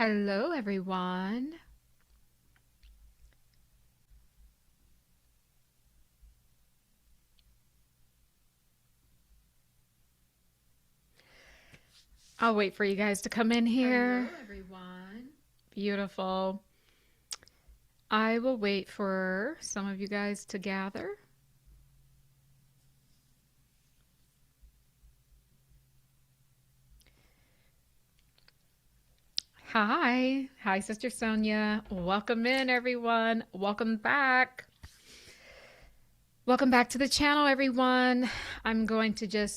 Hello, everyone. I'll wait for you guys to come in here. Hello, everyone. Beautiful. I will wait for some of you guys to gather. Hi. Hi, Sister Sonia. Welcome in, everyone. Welcome back. Welcome back to the channel, everyone. I'm going to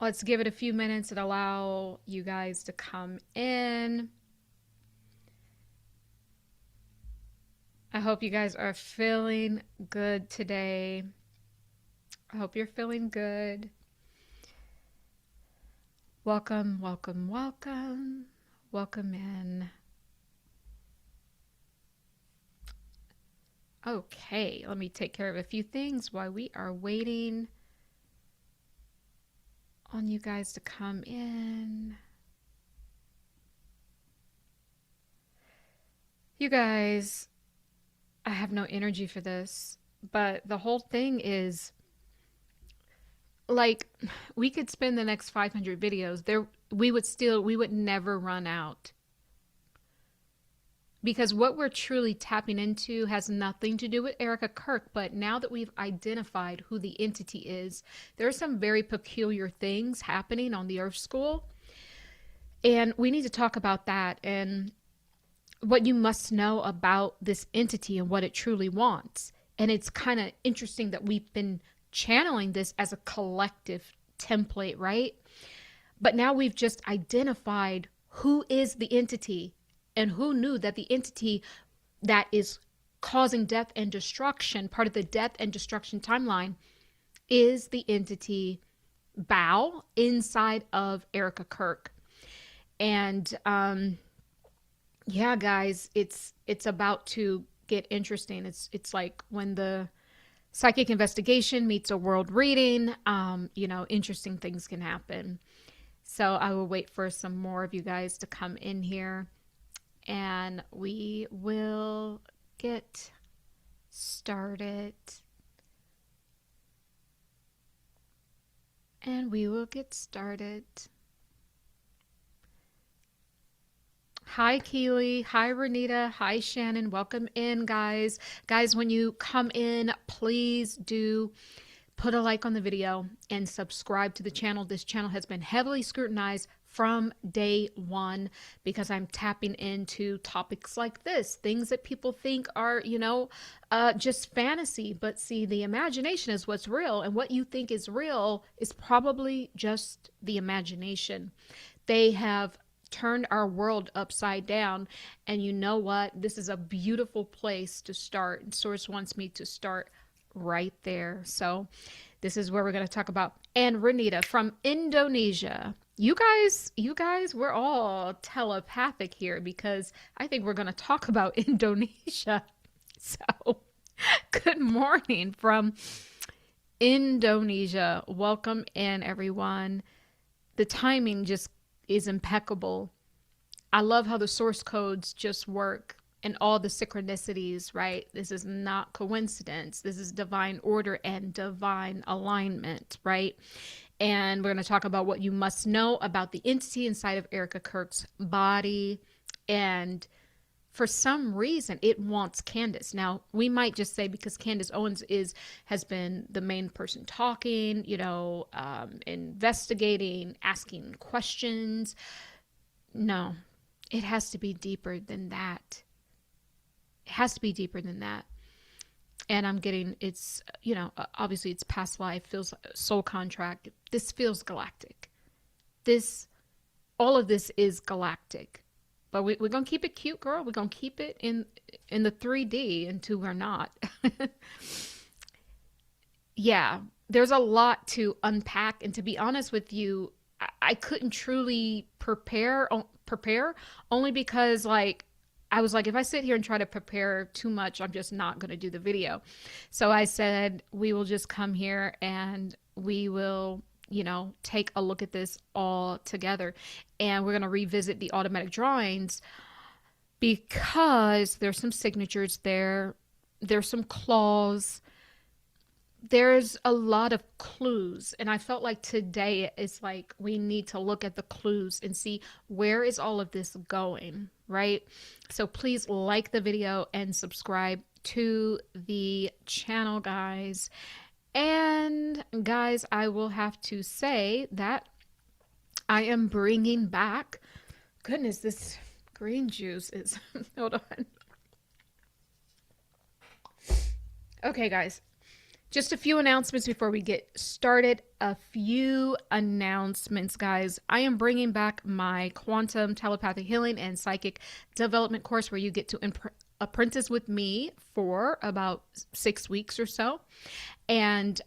let's give it a few minutes and allow you guys to come in. I hope you guys are feeling good today. I hope you're feeling good. Welcome, welcome, welcome. Welcome in. Okay, let me take care of a few things while we are waiting on you guys to come in. You guys, I have no energy for this, but the whole thing is like we could spend the next 500 videos there. We would never run out. Because what we're truly tapping into has nothing to do with Erika Kirk, but now that we've identified who the entity is, there are some very peculiar things happening on the Earth School. And we need to talk about that and what you must know about this entity and what it truly wants. And it's kind of interesting that we've been channeling this as a collective template, right? But now we've just identified who is the entity. And who knew that the entity that is causing death and destruction, part of the death and destruction timeline, is the entity Baal inside of Erika Kirk. And yeah, guys, it's about to get interesting. It's like when the psychic investigation meets a world reading, interesting things can happen. So I will wait for some more of you guys to come in here. And we will get started. Hi, Keely. Hi, Renita. Hi, Shannon. Welcome in, guys. Guys, when you come in, please do put a like on the video and subscribe to the channel. This channel has been heavily scrutinized from day one because I'm tapping into topics like this, things that people think are, just fantasy. But see, the imagination is what's real, and what you think is real is probably just the imagination. They have turned our world upside down, and you know what? This is a beautiful place to start, and Source wants me to start right there. So this is where we're going to talk about. And Renita from Indonesia. You guys, we're all telepathic here because I think we're going to talk about Indonesia. So good morning from Indonesia. Welcome in, everyone. The timing just is impeccable. I love how the source codes just work and all the synchronicities, right? This is not coincidence. This is divine order and divine alignment, right? And we're going to talk about what you must know about the entity inside of Erika Kirk's body. And for some reason, it wants Candace. Now, we might just say because Candace Owens has been the main person talking, investigating, asking questions. No, it has to be deeper than that. It has to be deeper than that. And I'm getting, obviously it's past life, feels soul contract. This feels galactic. All of this is galactic. But we're going to keep it cute, girl. We're going to keep it in the 3D until we're not. Yeah, there's a lot to unpack. And to be honest with you, I couldn't truly prepare only because, like, I was like, if I sit here and try to prepare too much, I'm just not going to do the video. So I said, we will just come here and we will, take a look at this all together. And we're going to revisit the automatic drawings because there's some signatures there. There's some claws. There's a lot of clues, and I felt like today is like we need to look at the clues and see where is all of this going, right? So please like the video and subscribe to the channel, guys. And guys, I will have to say that I am bringing back, goodness, this green juice is, hold on. Okay, guys. Just a few announcements before we get started. A few announcements, guys. I am bringing back my quantum telepathic healing and psychic development course where you get to apprentice with me for about 6 weeks or so. And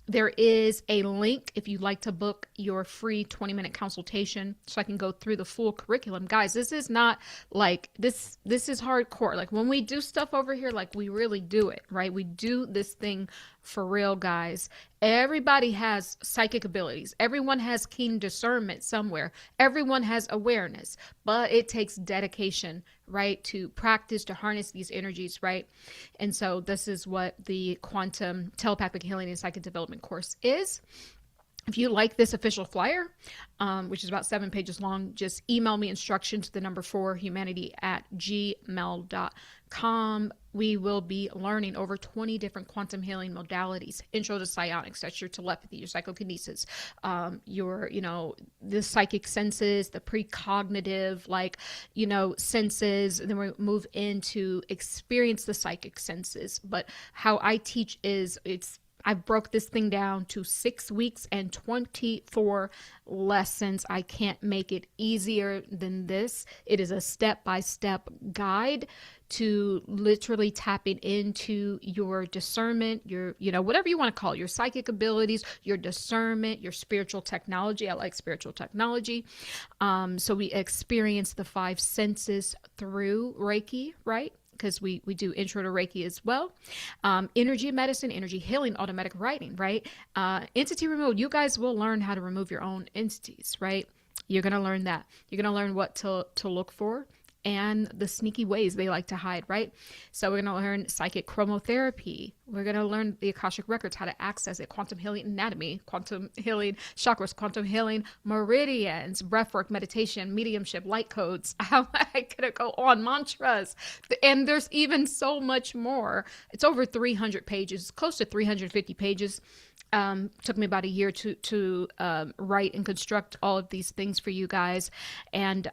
there is a link if you'd like to book your free 20-minute consultation so I can go through the full curriculum. Guys, this is not like this is hardcore. Like when we do stuff over here, like we really do it, right? We do this thing for real, guys. Everybody has psychic abilities. Everyone has keen discernment somewhere. Everyone has awareness, but it takes dedication, right? To practice, to harness these energies, right? And so this is what the quantum telepathic healing and psychic development course is. If you like this official flyer, which is about 7 pages long, just email me instructions to the number 4humanity@gmail.com. We will be learning over 20 different quantum healing modalities. Intro to psionics, that's your telepathy, your psychokinesis, your, the psychic senses, the precognitive, senses. And then we move into experience the psychic senses. But how I teach is I broke this thing down to 6 weeks and 24 lessons. I can't make it easier than this. It is a step-by-step guide to literally tapping into your discernment, your, whatever you want to call it, your psychic abilities, your discernment, your spiritual technology. I like spiritual technology. So we experience the 5 senses through Reiki, right? Because we do intro to Reiki as well. Energy medicine, energy healing, automatic writing, right? Entity removal. You guys will learn how to remove your own entities, right? You're going to learn that. You're going to learn what to look for and the sneaky ways they like to hide, right? So we're going to learn psychic chromotherapy. We're going to learn the Akashic records, how to access it, quantum healing anatomy, quantum healing chakras, quantum healing meridians, breathwork, meditation, mediumship, light codes. I could go on, mantras. And there's even so much more. It's over 300 pages, close to 350 pages. Took me about a year to write and construct all of these things for you guys. And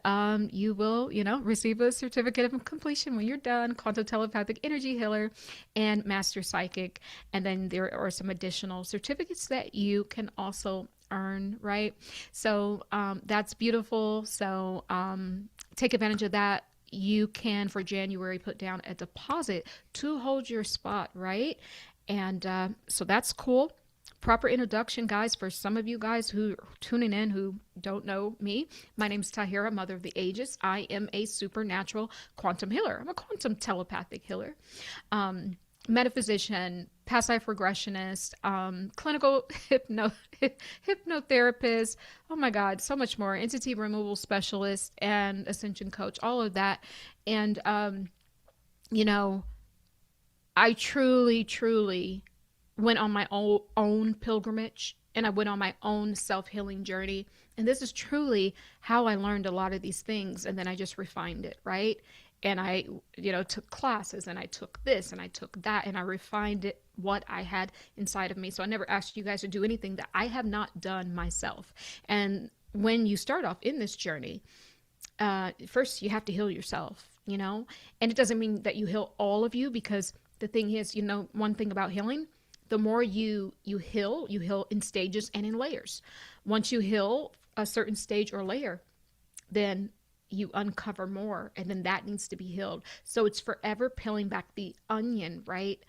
you will, receive a certificate of completion when you're done, quantum telepathic energy healer and master psychic. And then there are some additional certificates that you can also earn, right? So that's beautiful. So take advantage of that. You can, for January, put down a deposit to hold your spot, right? And so that's cool. Proper introduction, guys, for some of you guys who are tuning in who don't know me. My name is Tahira, Mother of the Ages. I am a supernatural quantum healer. I'm a quantum telepathic healer, metaphysician, past life regressionist, clinical hypnotherapist. Oh my God, so much more. Entity removal specialist and ascension coach, all of that. And, I truly went on my own pilgrimage, and I went on my own self-healing journey. And this is truly how I learned a lot of these things. And then I just refined it, right? And I, took classes, and I took this and I took that, and I refined it, what I had inside of me. So I never asked you guys to do anything that I have not done myself. And when you start off in this journey, first you have to heal yourself, and it doesn't mean that you heal all of you, because the thing is, one thing about healing, the more you heal in stages and in layers. Once you heal a certain stage or layer, then you uncover more, and then that needs to be healed. So it's forever peeling back the onion, right?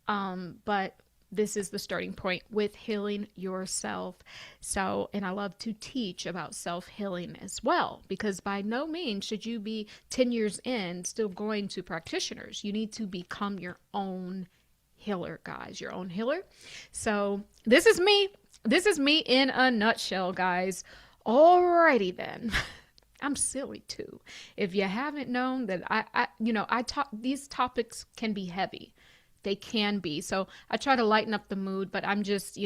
But this is the starting point with healing yourself. So, and I love to teach about self-healing as well, because by no means should you be 10 years in still going to practitioners. You need to become your own healer, guys, your own healer. So this is me in a nutshell, guys. Alrighty then. I'm silly too. If you haven't known that I talk, these topics can be heavy. They can be. So I try to lighten up the mood, but I'm just,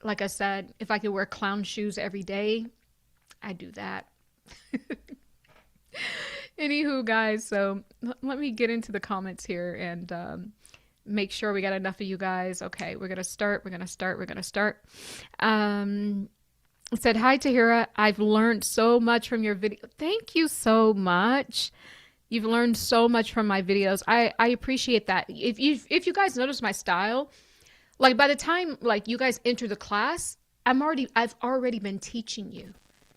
like I said, if I could wear clown shoes every day, I do that. Anywho, guys, so let me get into the comments here and make sure we got enough of you guys. Okay, we're gonna start. It said, hi, Tahira. I've learned so much from your video. Thank you so much. You've learned so much from my videos. I appreciate that. If you guys notice my style, like by the time like you guys enter the class, I've already been teaching you.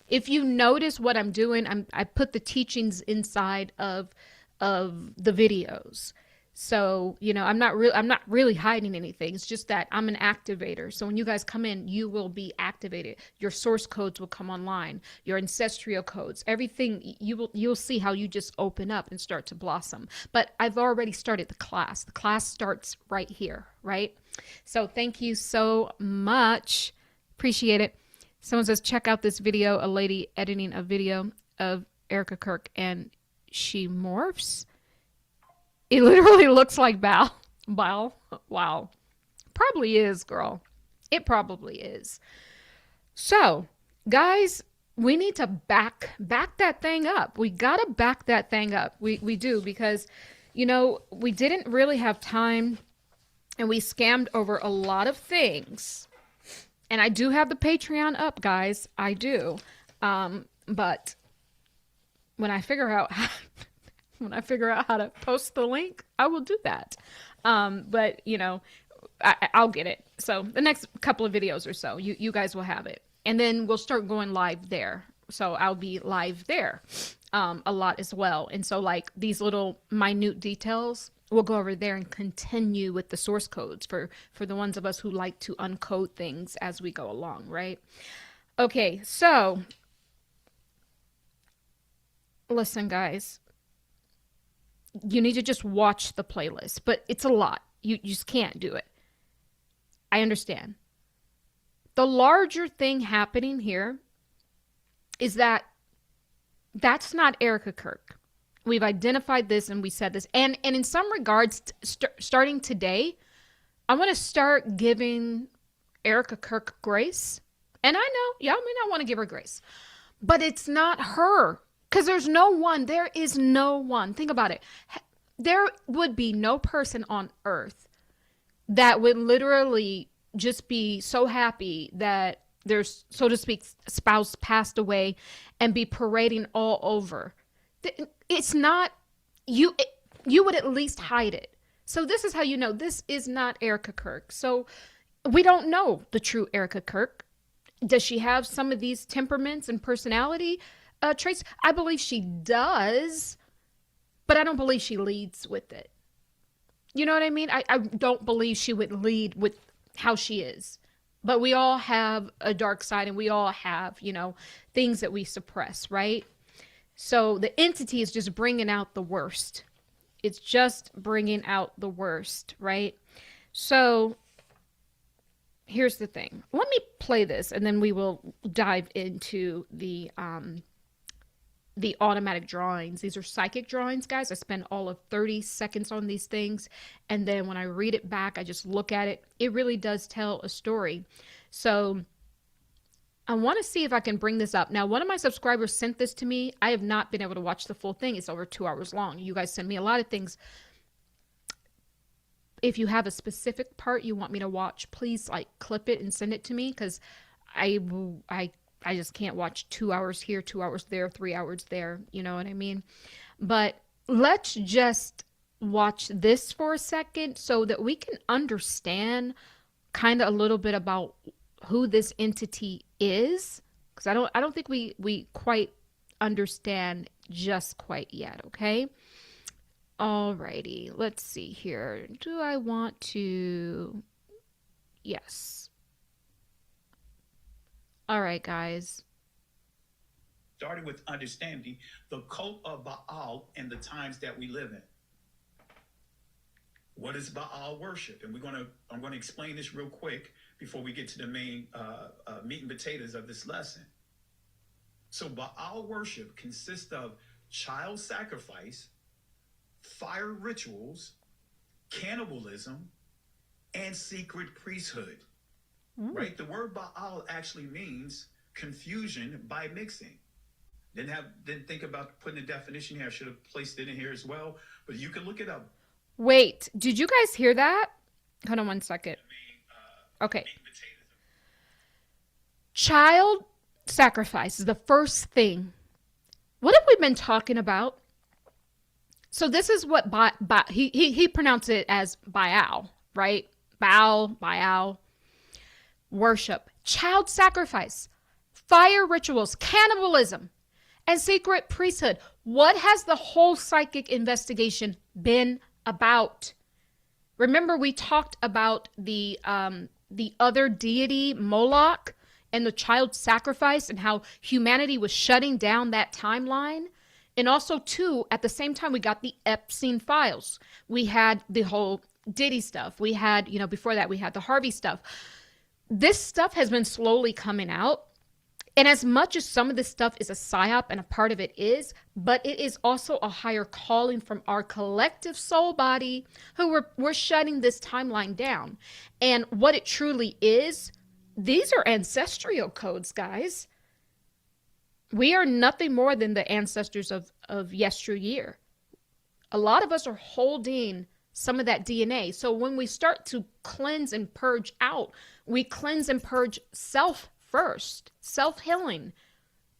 If you notice what I'm doing, I put the teachings inside of the videos. So, I'm not really hiding anything. It's just that I'm an activator. So when you guys come in, you will be activated. Your source codes will come online, your ancestral codes, everything. You'll see how you just open up and start to blossom. But I've already started the class. The class starts right here, right? So thank you so much. Appreciate it. Someone says, check out this video. A lady editing a video of Erika Kirk and she morphs. It literally looks like Baal. Baal? Wow. Probably is, girl. It probably is. So, guys, we need to back that thing up. We got to back that thing up. We do because, we didn't really have time and we scammed over a lot of things. And I do have the Patreon up, guys. I do. But when I figure out how to post the link, I will do that. But I'll get it. So the next couple of videos or so, you guys will have it. And then we'll start going live there. So I'll be live there a lot as well. And so like these little minute details, we'll go over there and continue with the source codes for the ones of us who like to uncode things as we go along, right? Okay, so listen, guys, you need to just watch the playlist, but it's a lot. You just can't do it. I understand. The larger thing happening here is that that's not Erika Kirk. We've identified this and we said this. And in some regards, starting today, I want to start giving Erika Kirk grace. And I know y'all may not want to give her grace, but it's not her because there's no one. There is no one. Think about it. There would be no person on earth that would literally just be so happy that their, so to speak, spouse passed away and be parading all over. It's not, you would at least hide it. So this is how you know this is not Erika Kirk. So we don't know the true Erika Kirk. Does she have some of these temperaments and personality traits? I believe she does, but I don't believe she leads with it. You know what I mean? I don't believe she would lead with how she is. But we all have a dark side and we all have, things that we suppress, right? So the entity is just bringing out the worst. It's just bringing out the worst, right? So here's the thing. Let me play this and then we will dive into the automatic drawings. These are psychic drawings, guys. I spend all of 30 seconds on these things. And then when I read it back, I just look at it. It really does tell a story. So I want to see if I can bring this up. Now, one of my subscribers sent this to me. I have not been able to watch the full thing. It's over 2 hours long. You guys send me a lot of things. If you have a specific part you want me to watch, please clip it and send it to me because I just can't watch 2 hours here, 2 hours there, 3 hours there. You know what I mean? But let's just watch this for a second so that we can understand kind of a little bit about who this entity is. Because I don't think we quite understand just quite yet, okay? Alrighty, let's see here. Do I want to... Yes. All right, guys. Starting with understanding the cult of Baal and the times that we live in. What is Baal worship? And I'm going to explain this real quick before we get to the main meat and potatoes of this lesson. So Baal worship consists of child sacrifice, fire rituals, cannibalism, and secret priesthood. Right? The word Baal actually means confusion by mixing. Didn't think about putting a definition here. I should have placed it in here as well, but you can look it up. Wait, did you guys hear that? Hold on one second. Okay. Child sacrifice is the first thing. What have we been talking about? So this is what he pronounced it as Baal, right? Baal, worship, child sacrifice, fire rituals, cannibalism, and secret priesthood. What has the whole psychic investigation been about? Remember, we talked about the other deity, Moloch, and the child sacrifice, and how humanity was shutting down that timeline. And also, too, at the same time, we got the Epstein files. We had the whole Diddy stuff. We had, before that, we had the Harvey stuff. This stuff has been slowly coming out. And as much as some of this stuff is a psyop, and a part of it is, but it is also a higher calling from our collective soul body who we're shutting this timeline down. And what it truly is, these are ancestral codes, guys. We are nothing more than the ancestors of yesteryear. A lot of us are holding some of that DNA. So when we start to cleanse and purge out, we cleanse and purge self first, self-healing.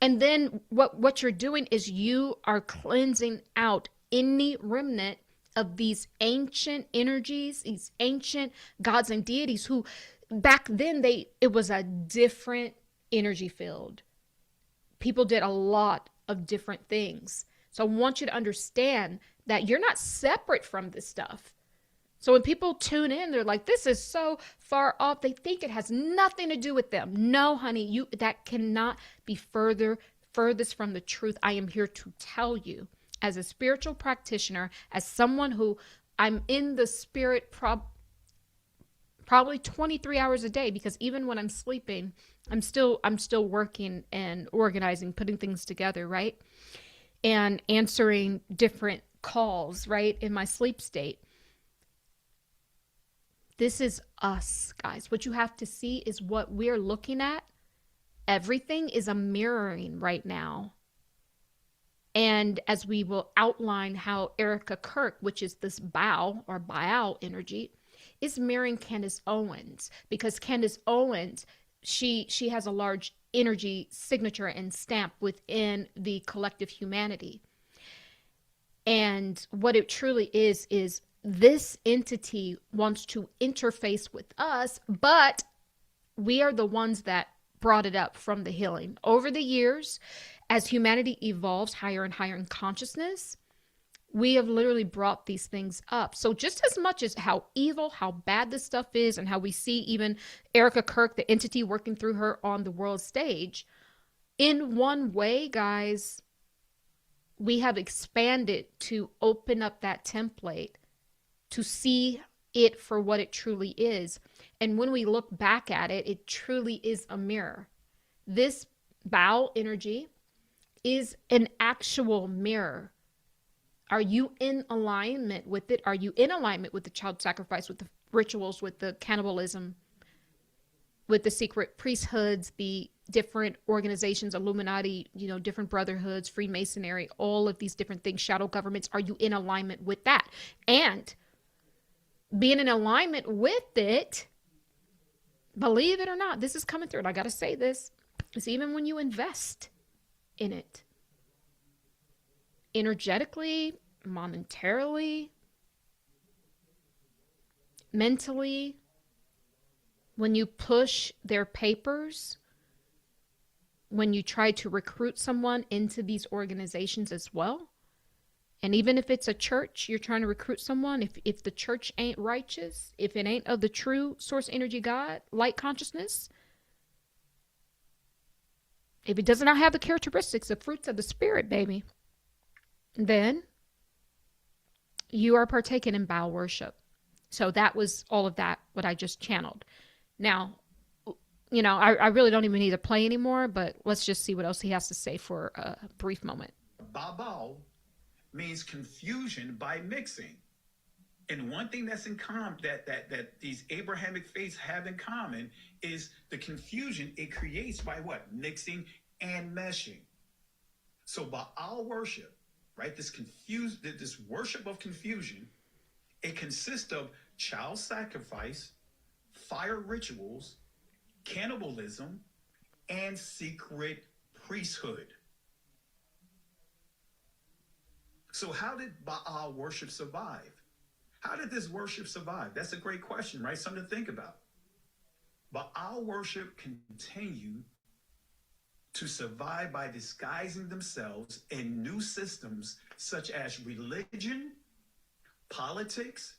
And then what you're doing is you are cleansing out any remnant of these ancient energies, these ancient gods and deities who back then it was a different energy field. People did a lot of different things. So I want you to understand that you're not separate from this stuff. So when people tune in, they're like, this is so far off. They think it has nothing to do with them. No, honey, that cannot be furthest from the truth. I am here to tell you, as a spiritual practitioner, as someone who I'm in the spirit probably 23 hours a day, because even when I'm sleeping, I'm still working and organizing, putting things together, right? And answering different calls, right? In my sleep state. This is us, guys. What you have to see is what we're looking at. Everything is a mirroring right now. And as we will outline how Erika Kirk, which is this Baal or Baal energy, is mirroring Candace Owens, because Candace Owens, she has a large energy signature and stamp within the collective humanity. And what it truly is this entity wants to interface with us, but we are the ones that brought it up from the healing. Over the years, as humanity evolves higher and higher in consciousness, we have literally brought these things up. So just as much as how evil, how bad this stuff is, and how we see even Erika Kirk, the entity working through her on the world stage, in one way, guys, we have expanded to open up that template to see it for what it truly is. And when we look back at it, it truly is a mirror. This Baal energy is an actual mirror. Are you in alignment with it? Are you in alignment with the child sacrifice, with the rituals, with the cannibalism, with the secret priesthoods, the different organizations, Illuminati, different brotherhoods, Freemasonry, all of these different things, shadow governments? Are you in alignment with that? And being in alignment with it, believe it or not, this is coming through. And I got to say this, it's even when you invest in it, energetically, monetarily, mentally, when you push their papers, when you try to recruit someone into these organizations as well. And even if it's a church, you're trying to recruit someone, if the church ain't righteous, if it ain't of the true source energy God, light consciousness, if it does not have the characteristics of fruits of the spirit, baby, then you are partaking in Baal worship. So that was all of that, what I just channeled. Now, I really don't even need to play anymore, but let's just see what else he has to say for a brief moment. Baal means confusion by mixing. And one thing that's in common that these Abrahamic faiths have in common is the confusion it creates by what? Mixing and meshing. So Baal worship, right? This worship of confusion, it consists of child sacrifice, fire rituals, cannibalism, and secret priesthood. So how did Baal worship survive? How did this worship survive? That's a great question, right? Something to think about. Baal worship continued to survive by disguising themselves in new systems such as religion, politics,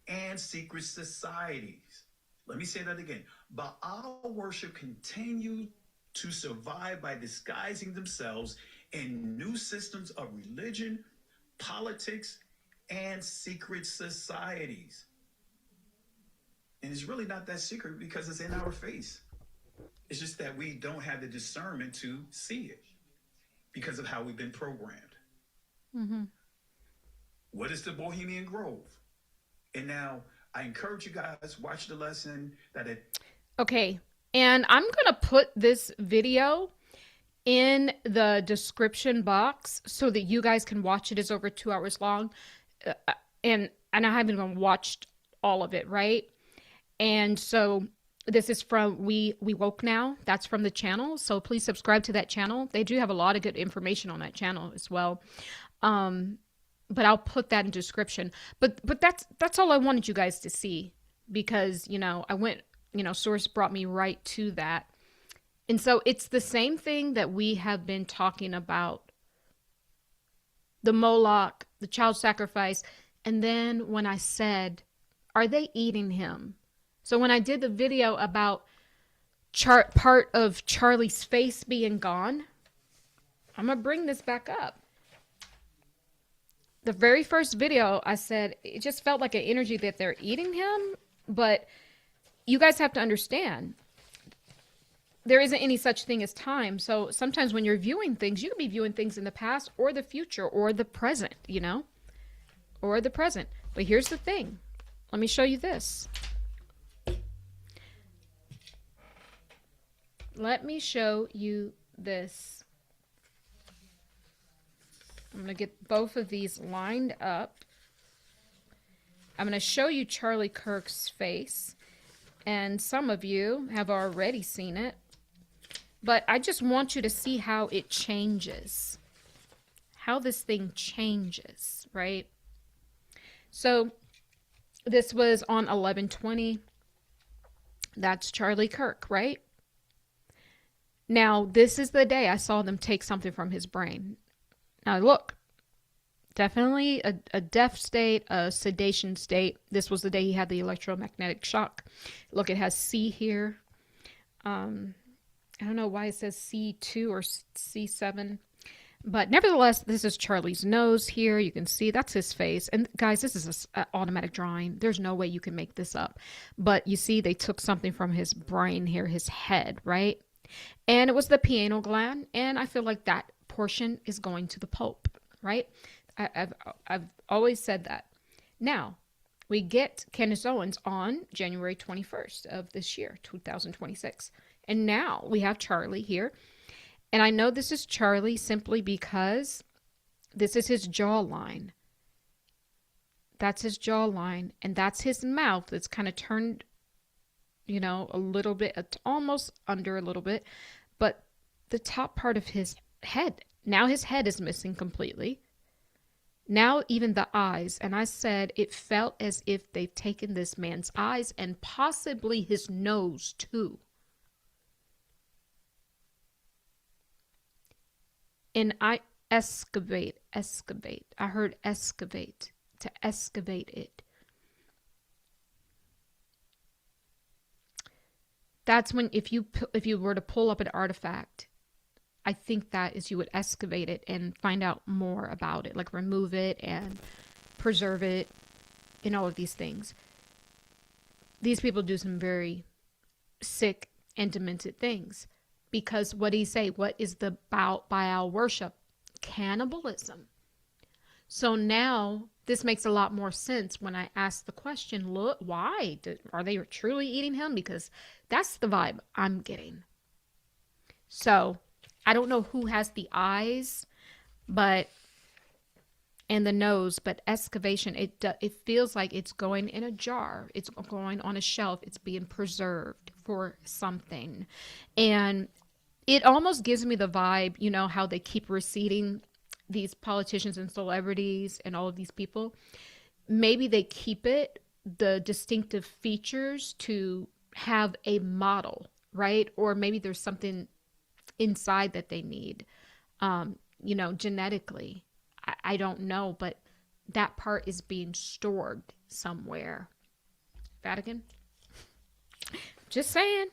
and secret societies. Let me say that again. Baal worship continued to survive by disguising themselves in new systems of religion, politics, and secret societies. And it's really not that secret because it's in our face. It's just that we don't have the discernment to see it because of how we've been programmed. Mm-hmm. What is the Bohemian Grove? And now I encourage you guys, watch the lesson Okay. And I'm going to put this video in the description box so that you guys can watch it. It's over 2 hours long. And I haven't even watched all of it, right? And so this is from We Woke Now. That's from the channel. So please subscribe to that channel. They do have a lot of good information on that channel as well. But I'll put that in description. But that's all I wanted you guys to see because, I went, source brought me right to that. And so it's the same thing that we have been talking about. The Moloch, the child sacrifice. And then when I said, are they eating him? So when I did the video about part of Charlie's face being gone, I'm going to bring this back up. The very first video, I said, it just felt like an energy that they're eating him. But you guys have to understand, there isn't any such thing as time. So sometimes when you're viewing things, you can be viewing things in the past or the future or the present, or the present. But here's the thing. Let me show you this. Let me show you this. I'm going to get both of these lined up. I'm going to show you Charlie Kirk's face. And some of you have already seen it. But I just want you to see how it changes. How this thing changes, right? So this was on 11/20. That's Charlie Kirk, right? Now, this is the day I saw them take something from his brain. Now, look, definitely a deaf state, a sedation state. This was the day he had the electromagnetic shock. Look, it has C here. I don't know why it says C2 or C7. But nevertheless, this is Charlie's nose here. You can see that's his face. And guys, this is an automatic drawing. There's no way you can make this up. But you see they took something from his brain here, his head, right? And it was the pineal gland. And I feel like that portion is going to the Pope, right? I've always said that. Now, we get Candace Owens on January 21st of this year, 2026. And now we have Charlie here. And I know this is Charlie simply because this is his jawline. That's his jawline. And that's his mouth that's kind of turned, a little bit, almost under a little bit. But the top part of his head, now his head is missing completely. Now even the eyes. And I said it felt as if they've taken this man's eyes and possibly his nose too. And I excavate. I heard excavate, to excavate it. That's when, if you were to pull up an artifact, I think that is you would excavate it and find out more about it, like remove it and preserve it and all of these things. These people do some very sick and demented things. Because what did he say? What is the Baal worship? Cannibalism. So now this makes a lot more sense when I ask the question, look, why? Are they truly eating him? Because that's the vibe I'm getting. So I don't know who has the eyes, but and the nose, but excavation, it feels like it's going in a jar. It's going on a shelf. It's being preserved for something. And it almost gives me the vibe, you know, how they keep receding these politicians and celebrities and all of these people. Maybe they keep it, the distinctive features, to have a model, right? Or maybe there's something inside that they need, you know, genetically. I don't know, but that part is being stored somewhere. Vatican? Just saying.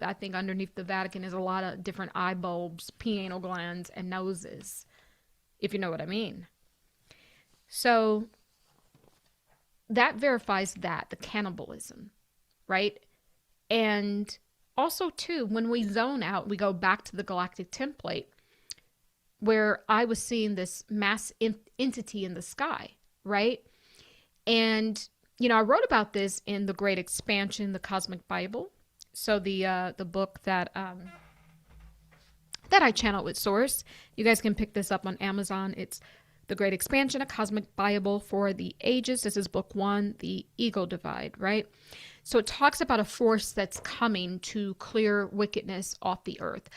I think underneath the Vatican is a lot of different eye bulbs, pineal glands, and noses, if you know what I mean. So that verifies that, the cannibalism, right? And also, too, when we zone out, we go back to the galactic template where I was seeing this mass entity in the sky, right? And, you know, I wrote about this in The Great Expansion, the Cosmic Bible. So the book that I channel with Source. You guys can pick this up on Amazon. It's The Great Expansion, a Cosmic Bible for the Ages. This is book 1, The Ego Divide, right? So it talks about a force that's coming to clear wickedness off the earth.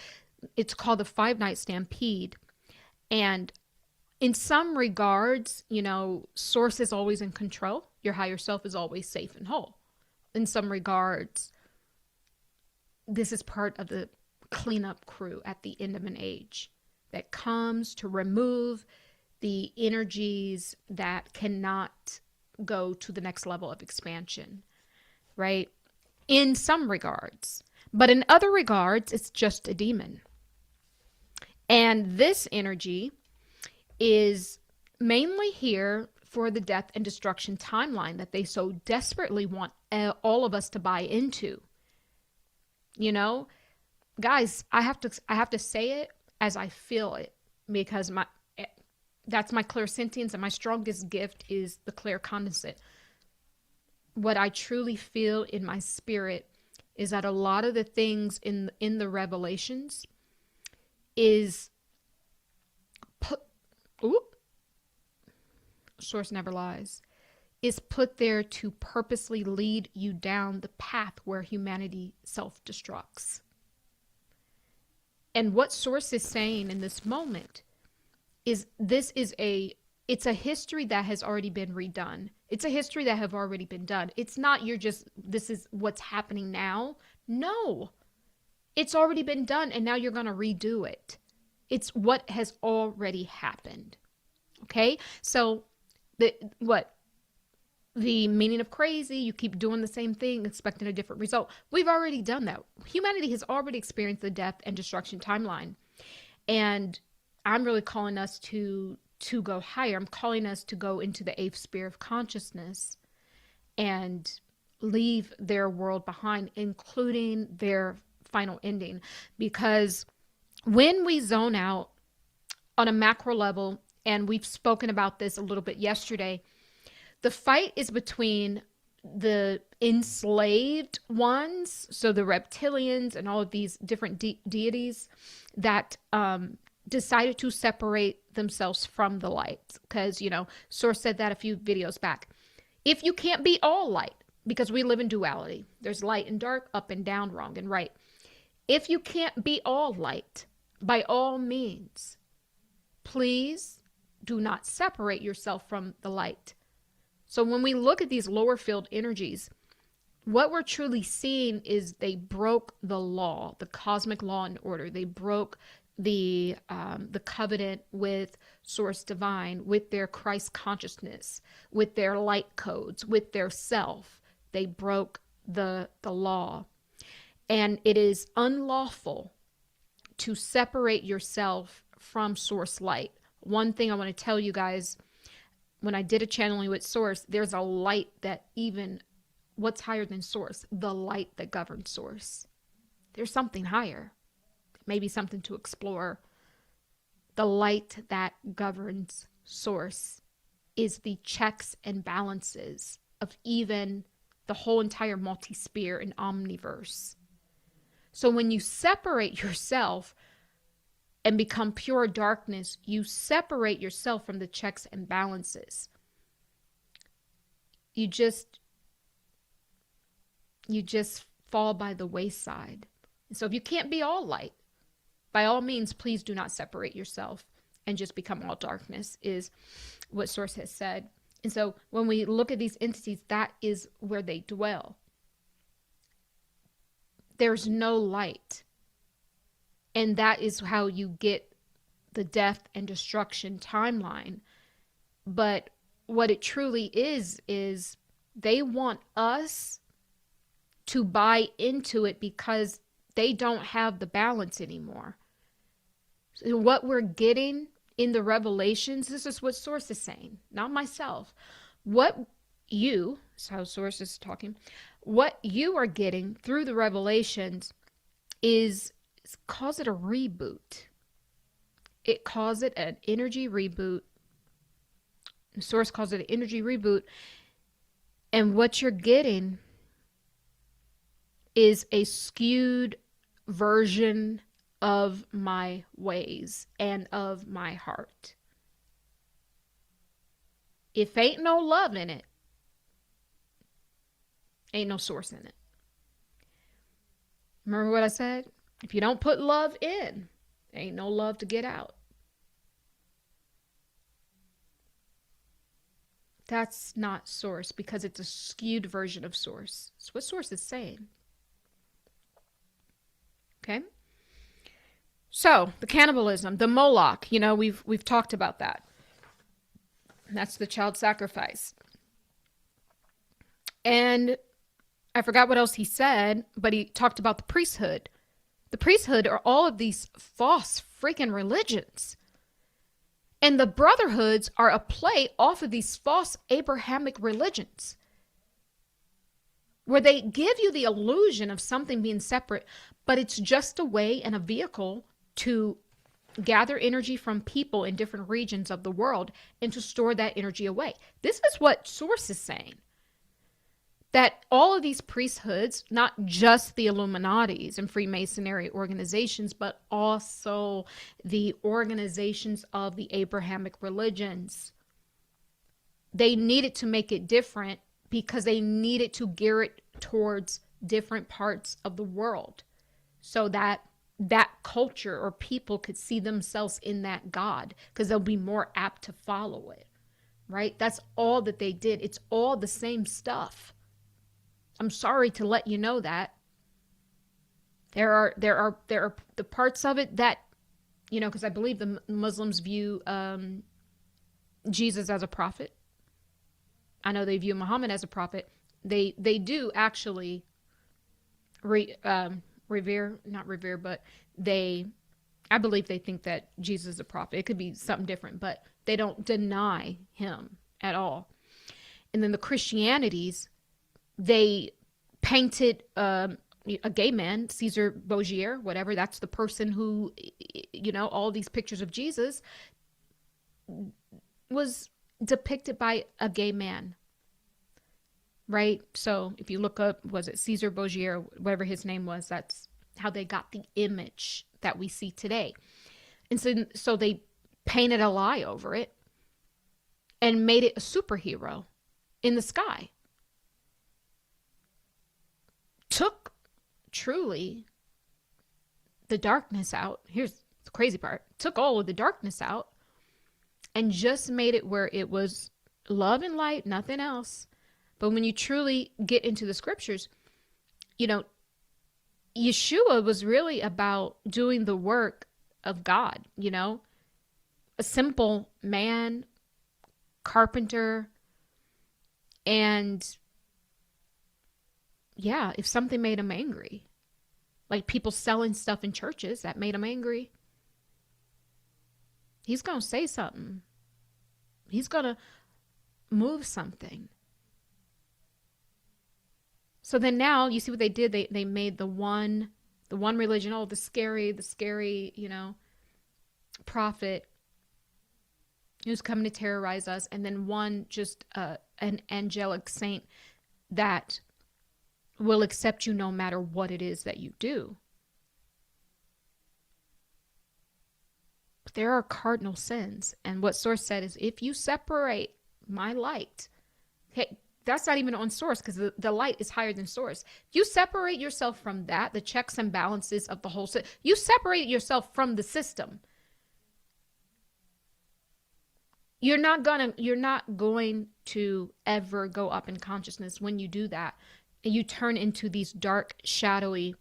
It's called the 5-Night Stampede. And in some regards, you know, Source is always in control. Your higher self is always safe and whole. In some regards, this is part of the cleanup crew at the end of an age that comes to remove the energies that cannot go to the next level of expansion, right? In some regards. But in other regards, it's just a demon. And this energy is mainly here for the death and destruction timeline that they so desperately want all of us to buy into. You know, guys, I have to say it as I feel it, because that's my clairsentience, and my strongest gift is the claircognizant. What I truly feel in my spirit is that a lot of the things in the revelations is Source never lies, is put there to purposely lead you down the path where humanity self-destructs. And what Source is saying in this moment is it's a history that has already been redone. It's a history that have already been done. It's not this is what's happening now. No, it's already been done, and now you're going to redo it. It's what has already happened. Okay? So the meaning of crazy, you keep doing the same thing, expecting a different result. We've already done that. Humanity has already experienced the death and destruction timeline. And I'm really calling us to go higher. I'm calling us to go into the 8th sphere of consciousness and leave their world behind, including their final ending. Because when we zone out on a macro level, and we've spoken about this a little bit yesterday, the fight is between the enslaved ones, so the reptilians and all of these different deities that decided to separate themselves from the light. Because, you know, Source said that a few videos back. If you can't be all light, because we live in duality, there's light and dark, up and down, wrong and right. If you can't be all light, by all means, please do not separate yourself from the light. So when we look at these lower field energies, what we're truly seeing is they broke the law, the cosmic law and order. They broke the covenant with Source Divine, with their Christ consciousness, with their light codes, with their self. They broke the law. And it is unlawful to separate yourself from Source light. One thing I want to tell you guys, when I did a channeling with Source, there's a light that even, what's higher than Source? The light that governs Source. There's something higher, maybe something to explore. The light that governs source is the checks and balances of even the whole entire multi-sphere and omniverse. So when you separate yourself and become pure darkness, you separate yourself from the checks and balances. You just fall by the wayside. And so if you can't be all light, by all means, please do not separate yourself and just become all darkness, is what Source has said. And so when we look at these entities, that is where they dwell. There's no light. And that is how you get the death and destruction timeline. But what it truly is they want us to buy into it because they don't have the balance anymore. So what we're getting in the revelations, this is what Source is saying, not myself. What you, that's how Source is talking, what you are getting through the revelations calls it a reboot. It calls it an energy reboot. Source calls it an energy reboot. And what you're getting is a skewed version of my ways and of my heart. If ain't no love in it, ain't no source in it. Remember what I said? If you don't put love in, ain't no love to get out. That's not source because it's a skewed version of source. That's what source is saying. Okay? So, the cannibalism, the Moloch, we've talked about that. That's the child sacrifice. And I forgot what else he said, but he talked about the priesthood. The priesthood are all of these false freaking religions. And the brotherhoods are a play off of these false Abrahamic religions, where they give you the illusion of something being separate, but it's just a way and a vehicle to gather energy from people in different regions of the world and to store that energy away. This is what Source is saying. That all of these priesthoods, not just the Illuminatis and Freemasonry organizations, but also the organizations of the Abrahamic religions, they needed to make it different because they needed to gear it towards different parts of the world so that that culture or people could see themselves in that God, because they'll be more apt to follow it, right? That's all that they did. It's all the same stuff. I'm sorry to let you know that. There are the parts of it that, because I believe the Muslims view Jesus as a prophet. I know they view Muhammad as a prophet. They do actually revere, not revere, but I believe they think that Jesus is a prophet. It could be something different, but they don't deny him at all. And then the Christianities, they painted a gay man, Caesar Borgia, whatever, that's the person who, all these pictures of Jesus was depicted by a gay man, right? So if you look up, was it Caesar Borgia, whatever his name was, that's how they got the image that we see today. And so they painted a lie over it and made it a superhero in the sky. Took truly the darkness out. Here's the crazy part. Took all of the darkness out and just made it where it was love and light, nothing else. But when you truly get into the scriptures, Yeshua was really about doing the work of God, a simple man, carpenter, and yeah, if something made him angry, like people selling stuff in churches that made him angry, he's going to say something. He's going to move something. So then now you see what they did. They made the one The one religion, oh, the scary, prophet who's coming to terrorize us. And then one, just an angelic saint that will accept you no matter what it is that you do. But there are cardinal sins. And what Source said is, if you separate my light, hey, that's not even on Source, because the light is higher than Source. You separate yourself from that, the checks and balances of the whole system. You separate yourself from the system. You're not going to ever go up in consciousness when you do that. And you turn into these dark, shadowy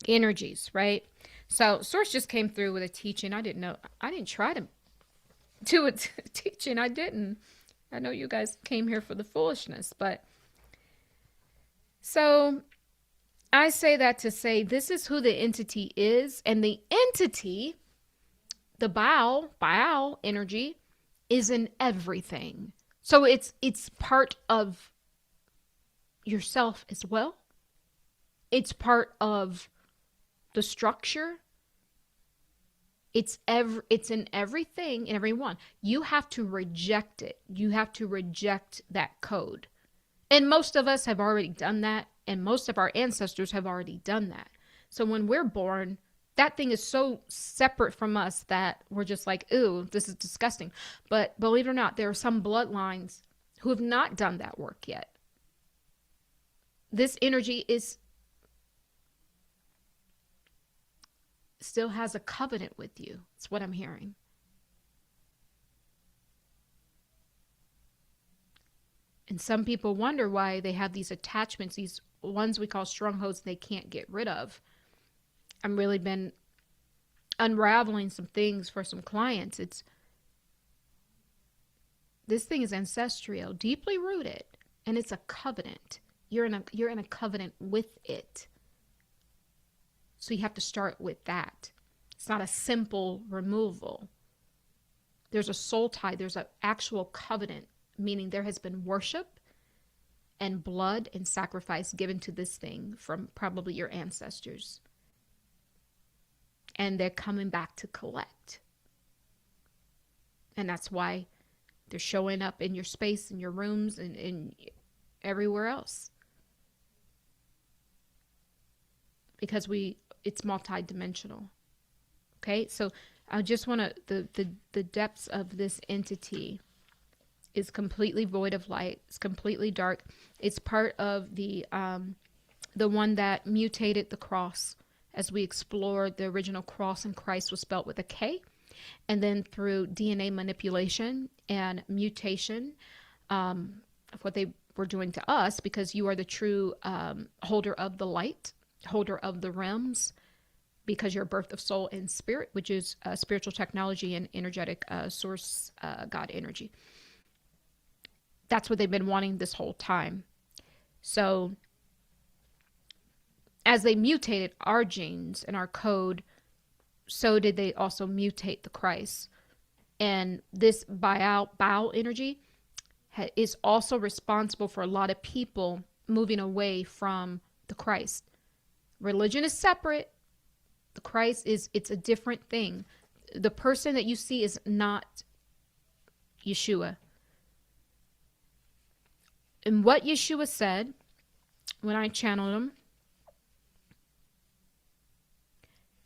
energies, right? So Source just came through with a teaching. I didn't try to do a teaching. I didn't. I know you guys came here for the foolishness, but so I say that to say this is who the entity is, and the entity, the Baal energy, is in everything. So it's part of yourself as well. It's part of the structure. It's in everything, in everyone. You have to reject it. You have to reject that code. And most of us have already done that, and most of our ancestors have already done that. So when we're born, that thing is so separate from us that we're just like, ooh, this is disgusting. But believe it or not, there are some bloodlines who have not done that work yet. This energy still has a covenant with you. That's what I'm hearing. And some people wonder why they have these attachments, these ones we call strongholds they can't get rid of. I've really been unraveling some things for some clients. This thing is ancestral, deeply rooted, and it's a covenant. You're in a covenant with it. So you have to start with that. It's not a simple removal. There's a soul tie. There's an actual covenant, meaning there has been worship and blood and sacrifice given to this thing from probably your ancestors. And they're coming back to collect. And that's why they're showing up in your space, in your rooms, and everywhere else. Because it's multidimensional. Okay, so I just want to, the depths of this entity is completely void of light. It's completely dark. It's part of the one that mutated the cross. As we explored, the original cross in Christ was spelled with a K. And then through DNA manipulation and mutation of what they were doing to us, because you are the true holder of the light, holder of the realms, because you're a birth of soul and spirit, which is spiritual technology and energetic source God energy. That's what they've been wanting this whole time. So as they mutated our genes and our code, so did they also mutate the Christ. And this Baal energy is also responsible for a lot of people moving away from the Christ. Religion is separate. The Christ it's a different thing. The person that you see is not Yeshua. And what Yeshua said when I channeled him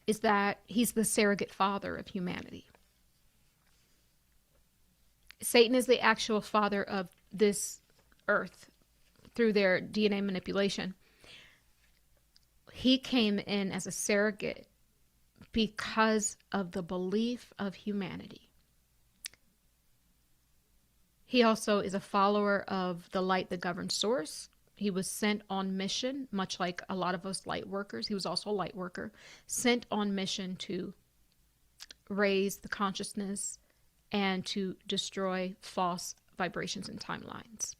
is that he's the surrogate father of humanity. Satan is the actual father of this earth through their DNA manipulation. He came in as a surrogate because of the belief of humanity. He also is a follower of the light that governs source. He was sent on mission, much like a lot of us light workers. He was also a light worker, sent on mission to raise the consciousness and to destroy false vibrations and timelines.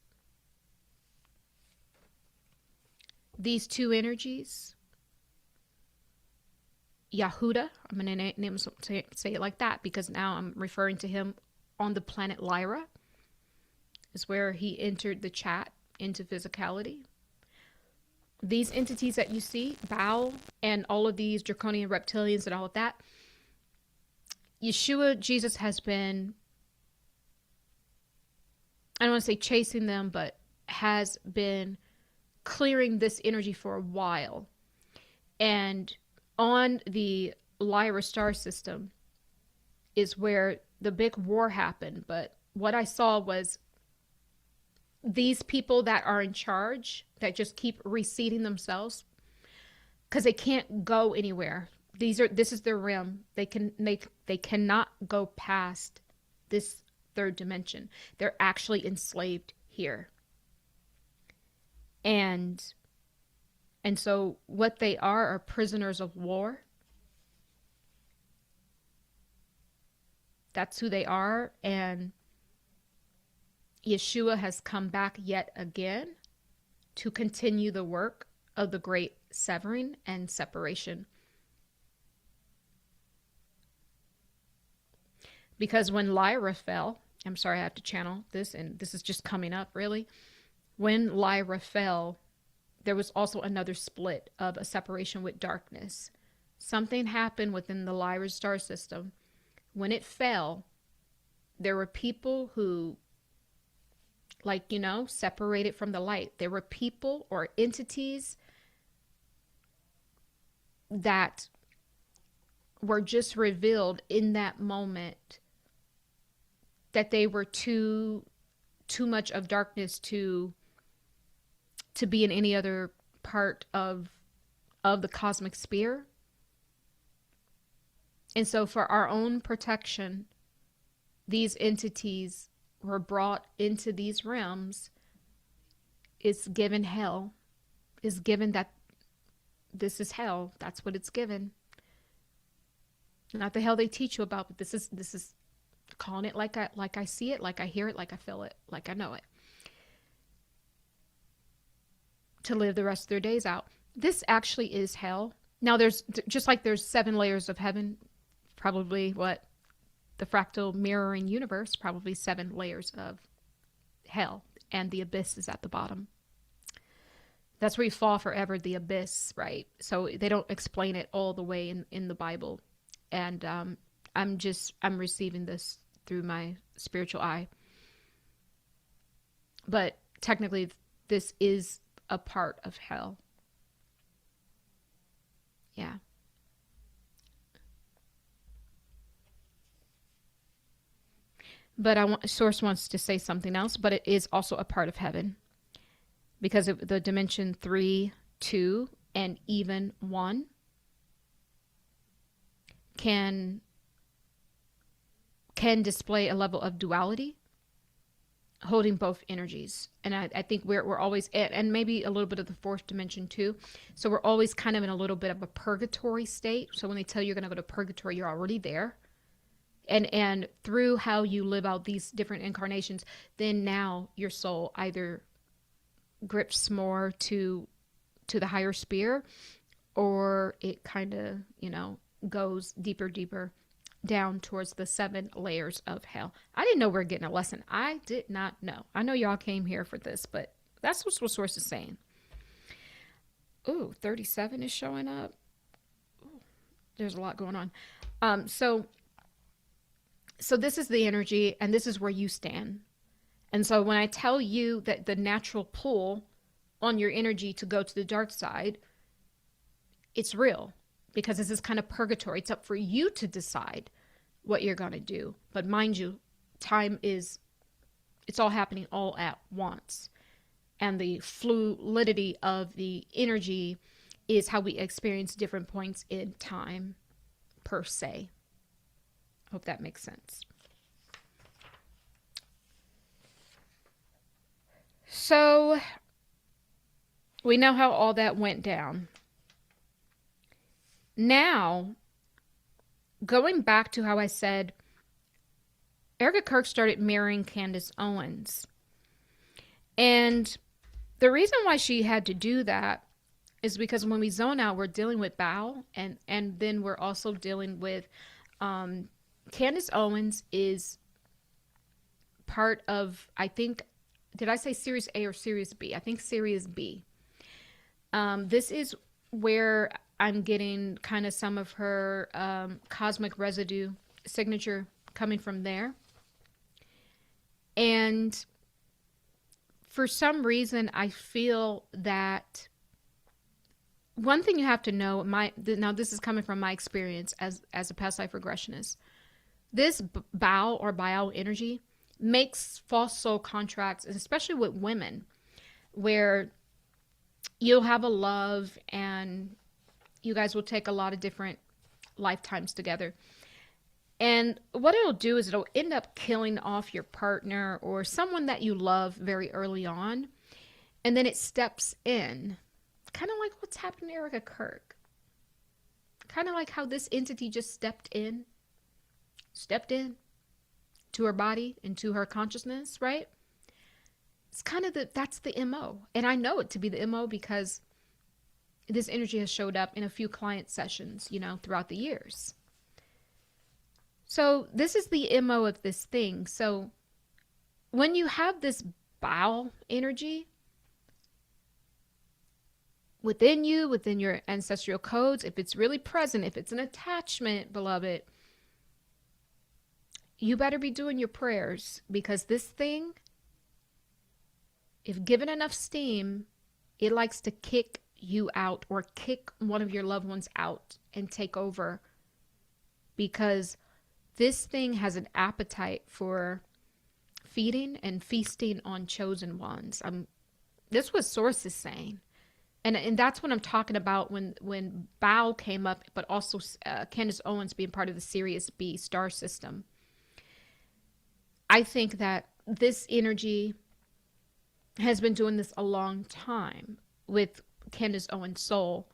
These two energies, Yahuda, I'm going to name say it like that because now I'm referring to him on the planet Lyra, is where he entered the chat into physicality. these entities that you see, Baal and all of these draconian reptilians and all of that, Yeshua, Jesus has been, I don't want to say chasing them, but has been clearing this energy for a while. And on the Lyra star system is where the big war happened. But what I saw was these people that are in charge that just keep reseating themselves because they can't go anywhere. This is their realm. They cannot go past this third dimension. They're actually enslaved here. And so what they are prisoners of war. That's who they are. And Yeshua has come back yet again to continue the work of the great severing and separation. Because when Lyra fell, I'm sorry, I have to channel this, and this is just coming up really. When Lyra fell, there was also another split of a separation with darkness. Something happened within the Lyra star system. When it fell, there were people who, separated from the light. There were people or entities that were just revealed in that moment that they were too much of darkness to be in any other part of the cosmic sphere. And so for our own protection, these entities were brought into these realms. It's given hell. Is given that this is hell. That's what it's given. Not the hell they teach you about, but this is calling it like I see it, like I hear it, like I feel it, like I know it. To live the rest of their days out. This actually is hell. Now there's, just like there's 7 layers of heaven, probably what the fractal mirroring universe, probably 7 layers of hell, and the abyss is at the bottom. That's where you fall forever, the abyss, right? So they don't explain it all the way in the Bible. And I'm receiving this through my spiritual eye. But technically, this is a part of hell. Yeah. But Source wants to say something else, but it is also a part of heaven. Because of the dimension 3, 2, and even 1 can display a level of duality, holding both energies. And I think we're always at, and maybe a little bit of the 4th dimension too. So we're always kind of in a little bit of a purgatory state. So when they tell you you're going to go to purgatory, you're already there. And through how you live out these different incarnations, then now your soul either grips more to the higher sphere, or it kind of, goes deeper down towards the 7 layers of hell. I didn't know we were getting a lesson. I did not know. I know y'all came here for this, but that's what Source is saying. Ooh, 37 is showing up. Ooh, there's a lot going on. So this is the energy, and this is where you stand. And so when I tell you that the natural pull on your energy to go to the dark side, it's real, because this is kind of purgatory. It's up for you to decide what you're going to do. But mind you, it's all happening all at once. And the fluidity of the energy is how we experience different points in time, per se. Hope that makes sense. So we know how all that went down. Now, going back to how I said Erika Kirk started marrying Candace Owens. And the reason why she had to do that is because when we zone out, we're dealing with Baal, and then we're also dealing with Candace Owens is part of, I think, did I say Series A or Series B? I think Series B. This is where I'm getting kind of some of her cosmic residue signature coming from there. And for some reason, I feel that one thing you have to know, now this is coming from my experience as a past life regressionist. This Baal or Baal energy makes false soul contracts, especially with women, where you'll have a love and you guys will take a lot of different lifetimes together. And what it'll do is it'll end up killing off your partner or someone that you love very early on. And then it steps in, kind of like what's happened to Erika Kirk. Kind of like how this entity just stepped in to her body, into her consciousness, right? It's kind of that's the MO. And I know it to be the MO because this energy has showed up in a few client sessions, throughout the years. So this is the MO of this thing. So when you have this Baal energy within you, within your ancestral codes, if it's really present, if it's an attachment, beloved, you better be doing your prayers, because this thing, if given enough steam, it likes to kick you out or kick one of your loved ones out and take over, because this thing has an appetite for feeding and feasting on chosen ones. This is what Source is saying. And that's what I'm talking about when Baal came up, but also Candace Owens being part of the Sirius B star system. I think that this energy has been doing this a long time with Candace Owens' soul,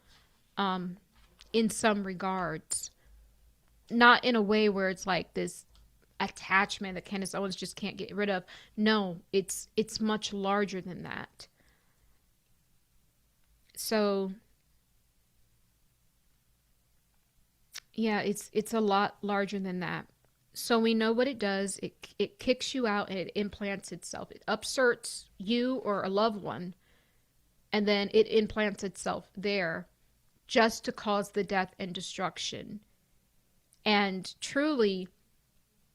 in some regards. Not in a way where it's like this attachment that Candace Owens just can't get rid of. No, it's much larger than that. So yeah, it's a lot larger than that. So we know what it does. It kicks you out and it implants itself. It upserts you or a loved one, and then it implants itself there just to cause the death and destruction. And truly,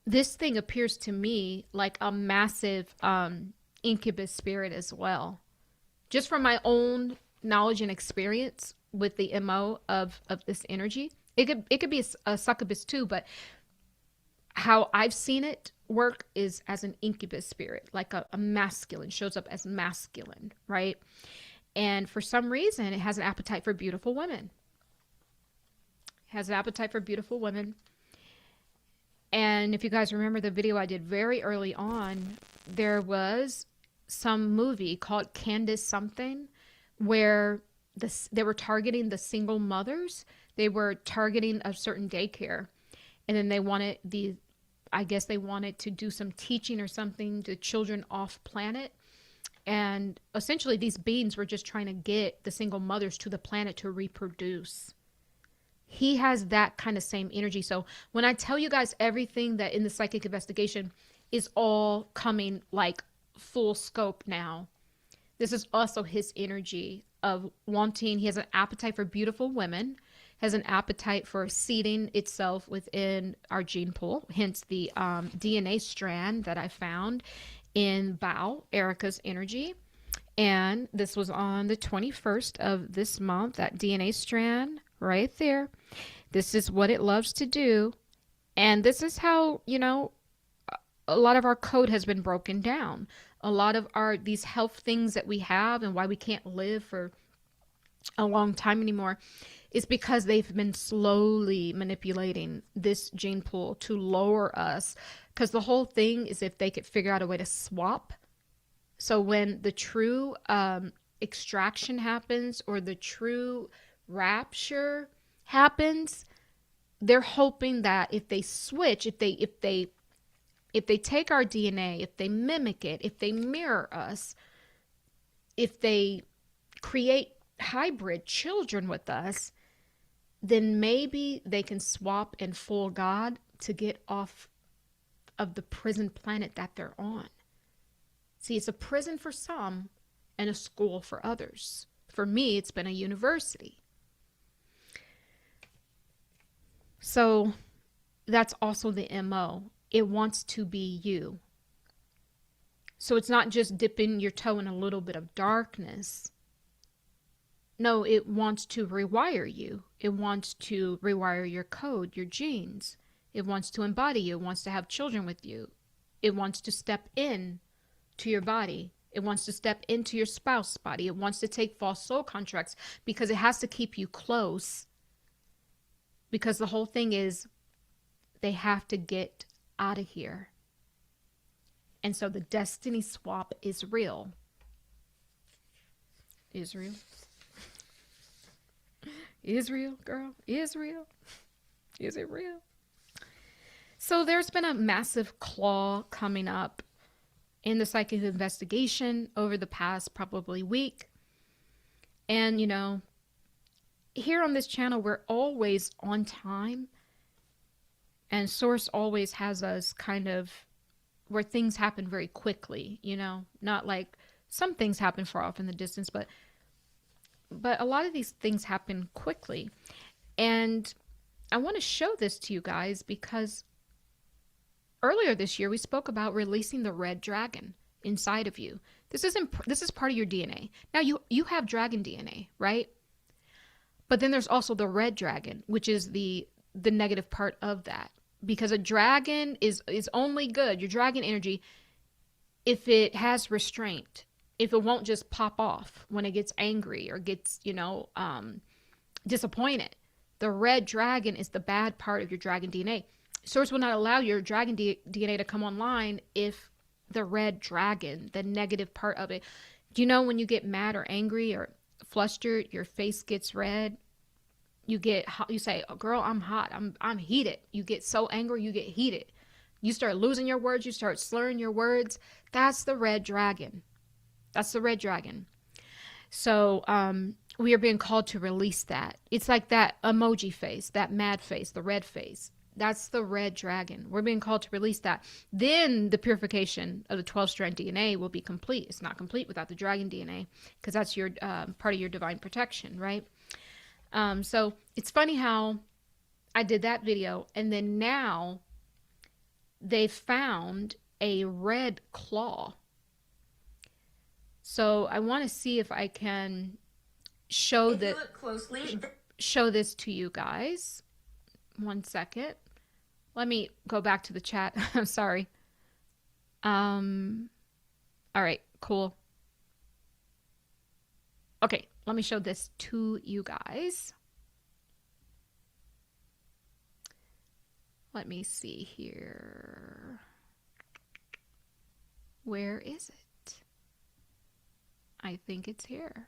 this thing appears to me like a massive incubus spirit as well. Just from my own knowledge and experience with the MO of this energy. It could be a succubus too, but how I've seen it work is as an incubus spirit, like a masculine, shows up as masculine, right? And for some reason, it has an appetite for beautiful women. It has an appetite for beautiful women. And if you guys remember the video I did very early on, there was some movie called Candace something where they were targeting the single mothers. They were targeting a certain daycare. And then they wanted I guess they wanted to do some teaching or something to children off planet. And essentially these beings were just trying to get the single mothers to the planet to reproduce. He has that kind of same energy. So when I tell you guys everything that in the psychic investigation is all coming like full scope now, this is also his energy of wanting, he has an appetite for beautiful women, has an appetite for seeding itself within our gene pool, hence the DNA strand that I found in Baal, Erika's energy. And this was on the 21st of this month, that DNA strand right there. This is what it loves to do. And this is how, a lot of our code has been broken down. A lot of these health things that we have and why we can't live for a long time anymore is because they've been slowly manipulating this gene pool to lower us. Because the whole thing is if they could figure out a way to swap. So when the true extraction happens or the true rapture happens, they're hoping that if they switch, if they take our DNA, if they mimic it, if they mirror us, if they create hybrid children with us, then maybe they can swap and fool God to get off of the prison planet that they're on. See, it's a prison for some and a school for others. For me, it's been a university. So that's also the MO. It wants to be you. So it's not just dipping your toe in a little bit of darkness. No, it wants to rewire you. It wants to rewire your code, your genes. It wants to embody you. It wants to have children with you. It wants to step in to your body. It wants to step into your spouse's body. It wants to take false soul contracts because it has to keep you close. Because the whole thing is they have to get out of here. And so the destiny swap is real. Israel. Israel, girl. Israel. Is it real? So there's been a massive claw coming up in the psychic investigation over the past probably week. And, you know, here on this channel, we're always on time. And Source always has us kind of where things happen very quickly, you know, not like some things happen far off in the distance, but a lot of these things happen quickly. And I want to show this to you guys because earlier this year, we spoke about releasing the red dragon inside of you. This is part of your DNA. Now, you have dragon DNA, right? But then there's also the red dragon, which is the negative part of that. Because a dragon is only good, your dragon energy, if it has restraint, if it won't just pop off when it gets angry or gets, you know, disappointed. The red dragon is the bad part of your dragon DNA. Source will not allow your dragon DNA to come online if the red dragon, the negative part of it. Do you know when you get mad or angry or flustered, your face gets red? You get hot, you say, oh, girl, I'm hot. I'm heated. You get so angry, you get heated. You start losing your words. You start slurring your words. That's the red dragon. That's the red dragon. So we are being called to release that. It's like that emoji face, that mad face, the red face. That's the red dragon. We're being called to release that. Then the purification of the 12-strand DNA will be complete. It's not complete without the dragon DNA because that's your part of your divine protection, right? So it's funny how I did that video and then now they found a red claw. So I want to see if I can show show this to you guys. 1 second. Let me go back to the chat. I'm sorry. All right, cool. Okay, let me show this to you guys. Let me see here. Where is it? I think it's here.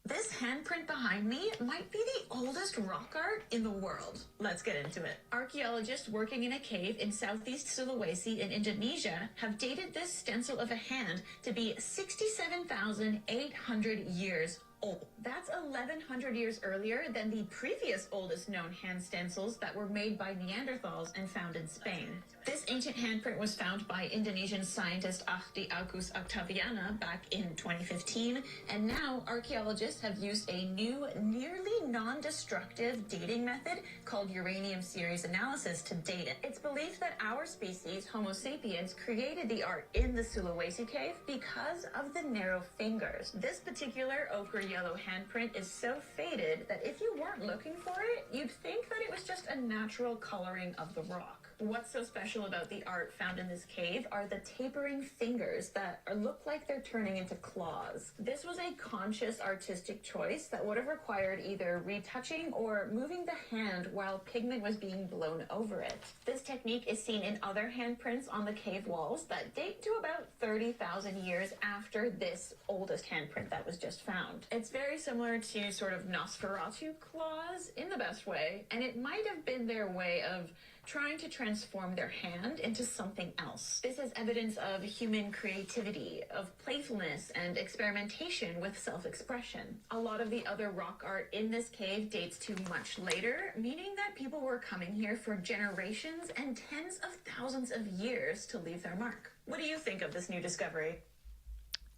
This handprint behind me might be the oldest rock art in the world. Let's get into it. Archaeologists working in a cave in southeast Sulawesi in Indonesia have dated this stencil of a hand to be 67,800 years old. That's 1,100 years earlier than the previous oldest known hand stencils that were made by Neanderthals and found in Spain. This ancient handprint was found by Indonesian scientist Ahti Agus Octaviana back in 2015, and now archaeologists have used a new, nearly non-destructive dating method called uranium series analysis to date it. It's believed that our species, Homo sapiens, created the art in the Sulawesi cave because of the narrow fingers. This particular ochre yellow handprint is so faded that if you weren't looking for it, you'd think that it was just a natural coloring of the rock. What's so special about the art found in this cave are the tapering fingers that look like they're turning into claws. This was a conscious artistic choice that would have required either retouching or moving the hand while pigment was being blown over it. This technique is seen in other handprints on the cave walls that date to about 30,000 years after this oldest handprint that was just found. It's very similar to sort of Nosferatu claws in the best way, and it might have been their way of trying to transform their hand into something else. This is evidence of human creativity, of playfulness and experimentation with self-expression. A lot of the other rock art in this cave dates to much later, meaning that people were coming here for generations and tens of thousands of years to leave their mark. What do you think of this new discovery?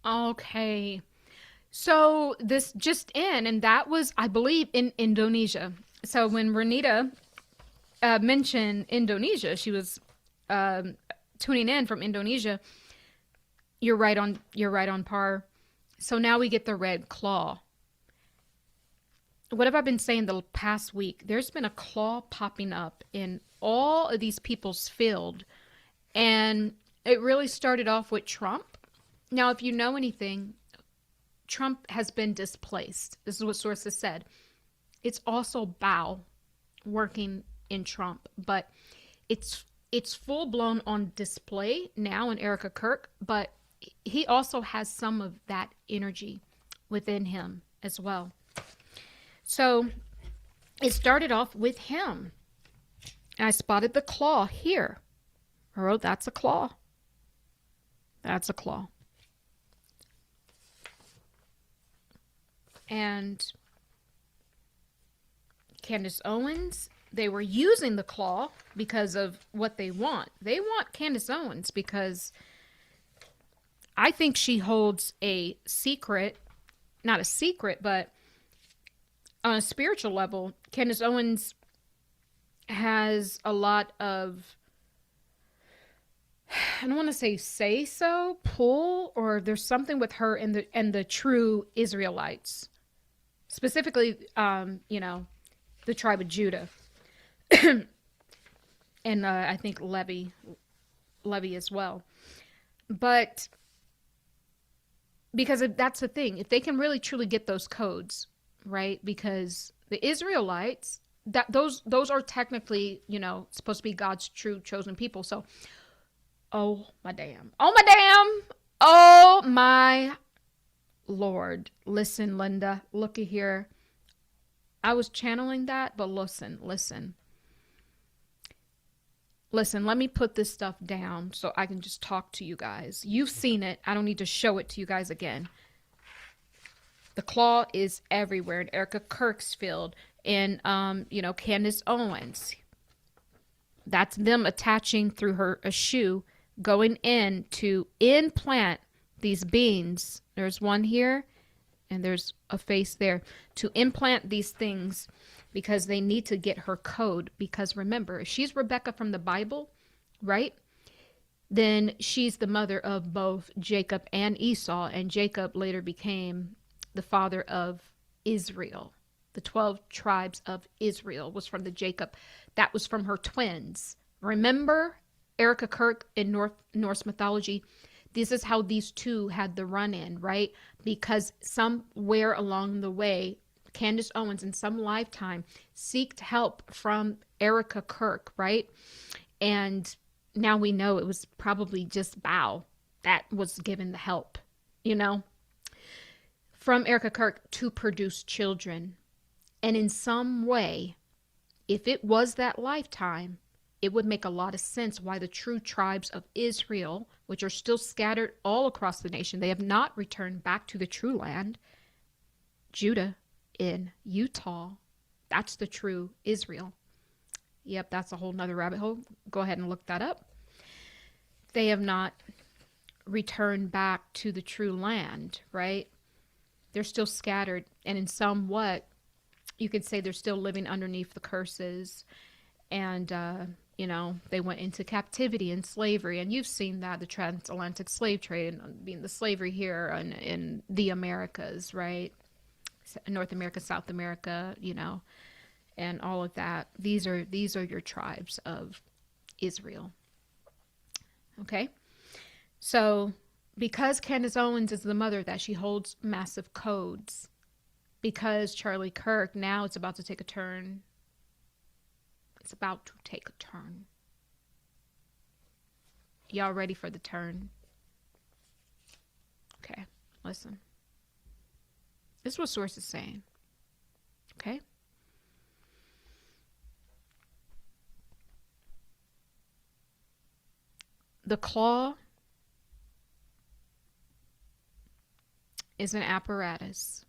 Okay. So this just in, and that was, I believe, in Indonesia. So when Renita mentioned Indonesia, she was tuning in from Indonesia. You're right on par. So now we get the red claw. What have I been saying the past week? There's been a claw popping up in all of these people's field, and it really started off with Trump. Now, if you know anything, Trump has been displaced. This is what sources said. It's also Baal working in Trump, but it's full blown on display now in Erika Kirk, but he also has some of that energy within him as well. So it started off with him. I spotted the claw here. I wrote, that's a claw. That's a claw. And Candace Owens, they were using the claw because of what they want. They want Candace Owens because I think she holds a secret, not a secret, but on a spiritual level, Candace Owens has a lot of, I don't want to say so, pull, or there's something with her and the true Israelites. Specifically, the tribe of Judah. And I think Levi as well. But because that's the thing, if they can really truly get those codes, right? Because the Israelites, those are technically, supposed to be God's true chosen people. So, oh my Lord. Listen, Linda, looky here. I was channeling that, but listen. Listen, let me put this stuff down so I can just talk to you guys. You've seen it. I don't need to show it to you guys again. The claw is everywhere in Erika Kirk's field, in Candace Owens. That's them attaching through a shoe, going in to implant these beings. There's one here, and there's a face there, to implant these things because they need to get her code. Because remember, if she's Rebecca from the Bible, right? Then she's the mother of both Jacob and Esau, and Jacob later became the father of Israel. The 12 tribes of Israel was from the Jacob. That was from her twins. Remember Erika Kirk in Norse mythology? This is how these two had the run-in, right? Because somewhere along the way, Candace Owens in some lifetime sought help from Erika Kirk, right? And now we know it was probably just Baal that was given the help, from Erika Kirk to produce children. And in some way, if it was that lifetime, it would make a lot of sense why the true tribes of Israel, which are still scattered all across the nation, they have not returned back to the true land. Judah in Utah, that's the true Israel. Yep, that's a whole nother rabbit hole. Go ahead and look that up. They have not returned back to the true land, right? They're still scattered, and in somewhat, you could say they're still living underneath the curses. And, they went into captivity and slavery. And you've seen that, the transatlantic slave trade, and being the slavery here in the Americas, right? North America, South America, and all of that. These are your tribes of Israel. Okay? So because Candace Owens is the mother, that she holds massive codes. Because Charlie Kirk, now it's about to take a turn. It's about to take a turn. Y'all ready for the turn? Okay, listen. This is what source is saying. Okay? The claw is an apparatus.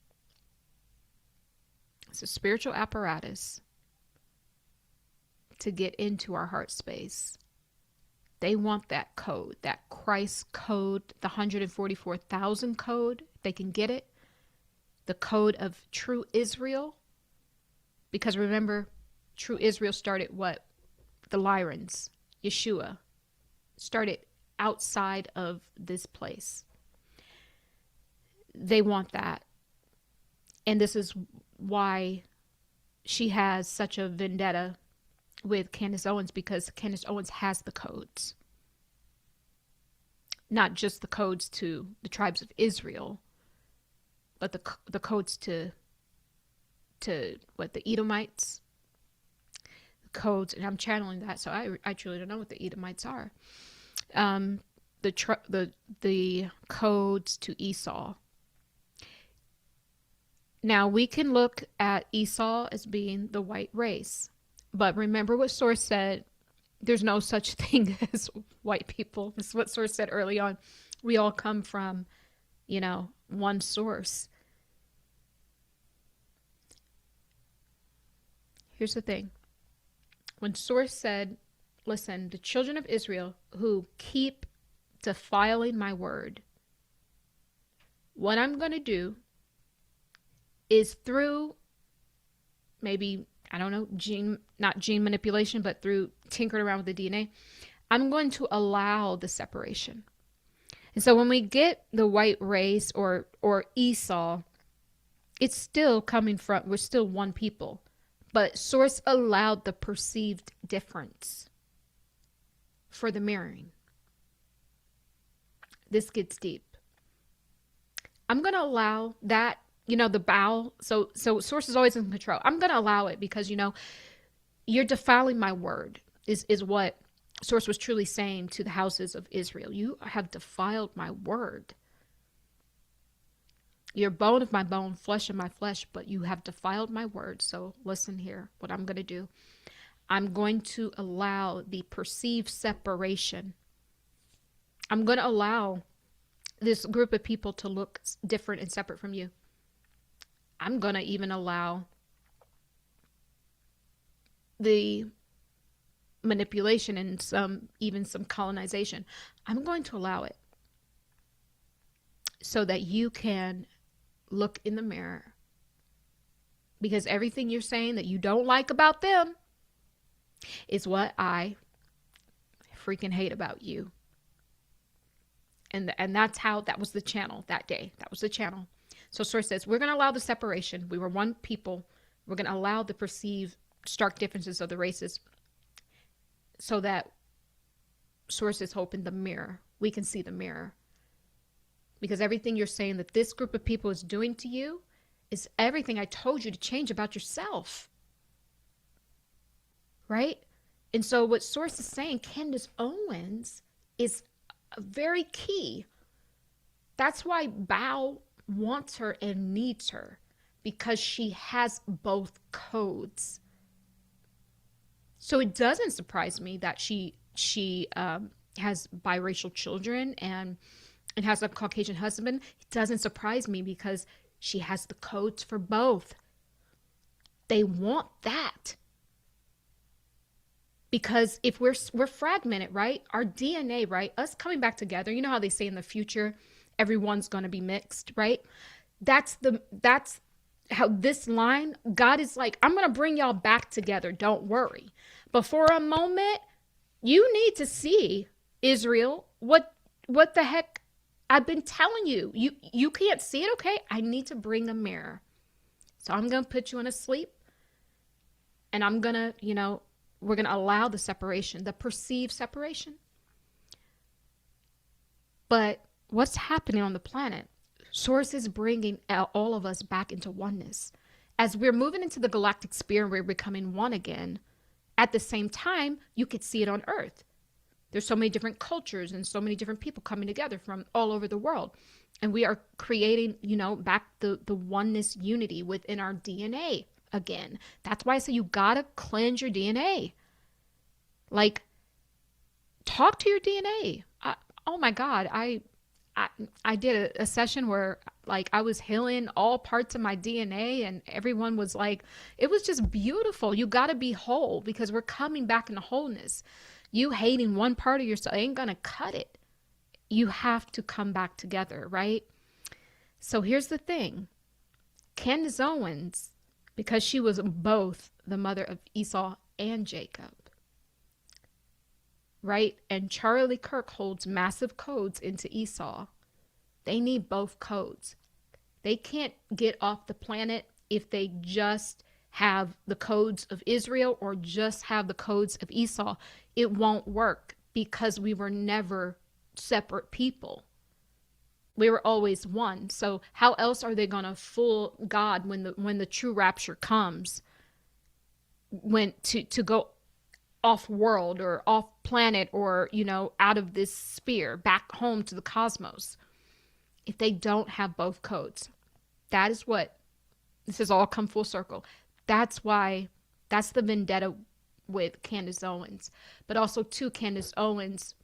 It's a spiritual apparatus to get into our heart space. They want that code, that Christ code, the 144,000 code. They can get it. The code of true Israel. Because remember, true Israel started what? The Lyrans, Yeshua, started outside of this place. They want that. And this is why she has such a vendetta with Candace Owens, because Candace Owens has the codes. Not just the codes to the tribes of Israel, but the codes to what, the Edomites? The codes, and I'm channeling that, so I truly don't know what the Edomites are. The codes to Esau. Now, we can look at Esau as being the white race. But remember what Source said, there's no such thing as white people. This is what Source said early on. We all come from, one source. Here's the thing. When Source said, listen, the children of Israel who keep defiling my word, what I'm going to do is through maybe, I don't know, not gene manipulation, but through tinkering around with the DNA, I'm going to allow the separation. And so when we get the white race or Esau, it's still coming from, we're still one people. But Source allowed the perceived difference for the mirroring. This gets deep. I'm going to allow that. The Baal, so Source is always in control. I'm going to allow it because, you're defiling my word is what Source was truly saying to the houses of Israel. You have defiled my word. You're bone of my bone, flesh of my flesh, but you have defiled my word. So listen here, what I'm going to do. I'm going to allow the perceived separation. I'm going to allow this group of people to look different and separate from you. I'm going to even allow the manipulation and even some colonization. I'm going to allow it so that you can look in the mirror. Because everything you're saying that you don't like about them is what I freaking hate about you. And that was the channel that day. That was the channel. So Source says, we're going to allow the separation. We were one people. We're going to allow the perceived stark differences of the races so that Source is hoping the mirror. We can see the mirror. Because everything you're saying that this group of people is doing to you is everything I told you to change about yourself. Right? And so what Source is saying, Candace Owens, is very key. That's why Baal wants her and needs her, because she has both codes. So it doesn't surprise me that she has biracial children and has a Caucasian husband. It doesn't surprise me because she has the codes for both. They want that. Because if we're fragmented, right? Our DNA, right? Us coming back together, you know how they say in the future, everyone's going to be mixed, right? That's how this line, God is like, I'm going to bring y'all back together. Don't worry. But for a moment, you need to see, Israel, what the heck I've been telling you. You can't see it, okay? I need to bring a mirror. So I'm going to put you in a sleep. And I'm going to, we're going to allow the separation, the perceived separation. But what's happening on the planet? Source is bringing all of us back into oneness. As we're moving into the galactic sphere and we're becoming one again, at the same time, you could see it on Earth. There's so many different cultures and so many different people coming together from all over the world. And we are creating, back the oneness unity within our DNA again. That's why I say you gotta cleanse your DNA. Like, talk to your DNA. Oh my God, I, I did a session where like I was healing all parts of my DNA, and everyone was like, it was just beautiful. You got to be whole because we're coming back into wholeness. You hating one part of yourself ain't going to cut it. You have to come back together, right? So here's the thing. Candace Owens, because she was both the mother of Esau and Jacob, right? And Charlie Kirk holds massive codes into Esau. They need both codes. They can't get off the planet if they just have the codes of Israel or just have the codes of Esau. It won't work because we were never separate people. We were always one. So how else are they going to fool God when the true rapture comes? When to go off world or off planet or, out of this sphere back home to the cosmos, if they don't have both codes. That is what this has all come full circle. That's the vendetta with Candace Owens. But also too, Candace Owens,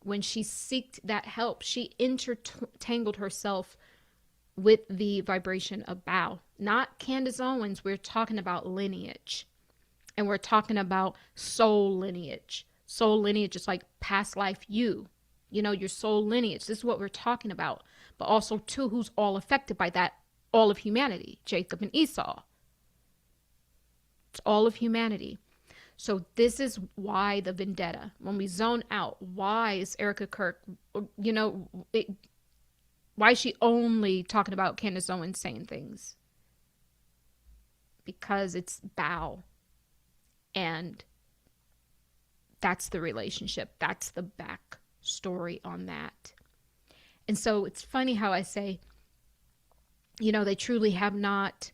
when she sought that help, she intertangled herself with the vibration of Baal. Not Candace Owens. We're talking about lineage. And we're talking about soul lineage. Soul lineage is like past life you. Your soul lineage. This is what we're talking about. But also, too, who's all affected by that? All of humanity. Jacob and Esau. It's all of humanity. So this is why the vendetta. When we zone out, why is Erika Kirk, why is she only talking about Candace Owens saying things? Because it's Baal. And that's the relationship. That's the back story on that. And so it's funny how I say, they truly have not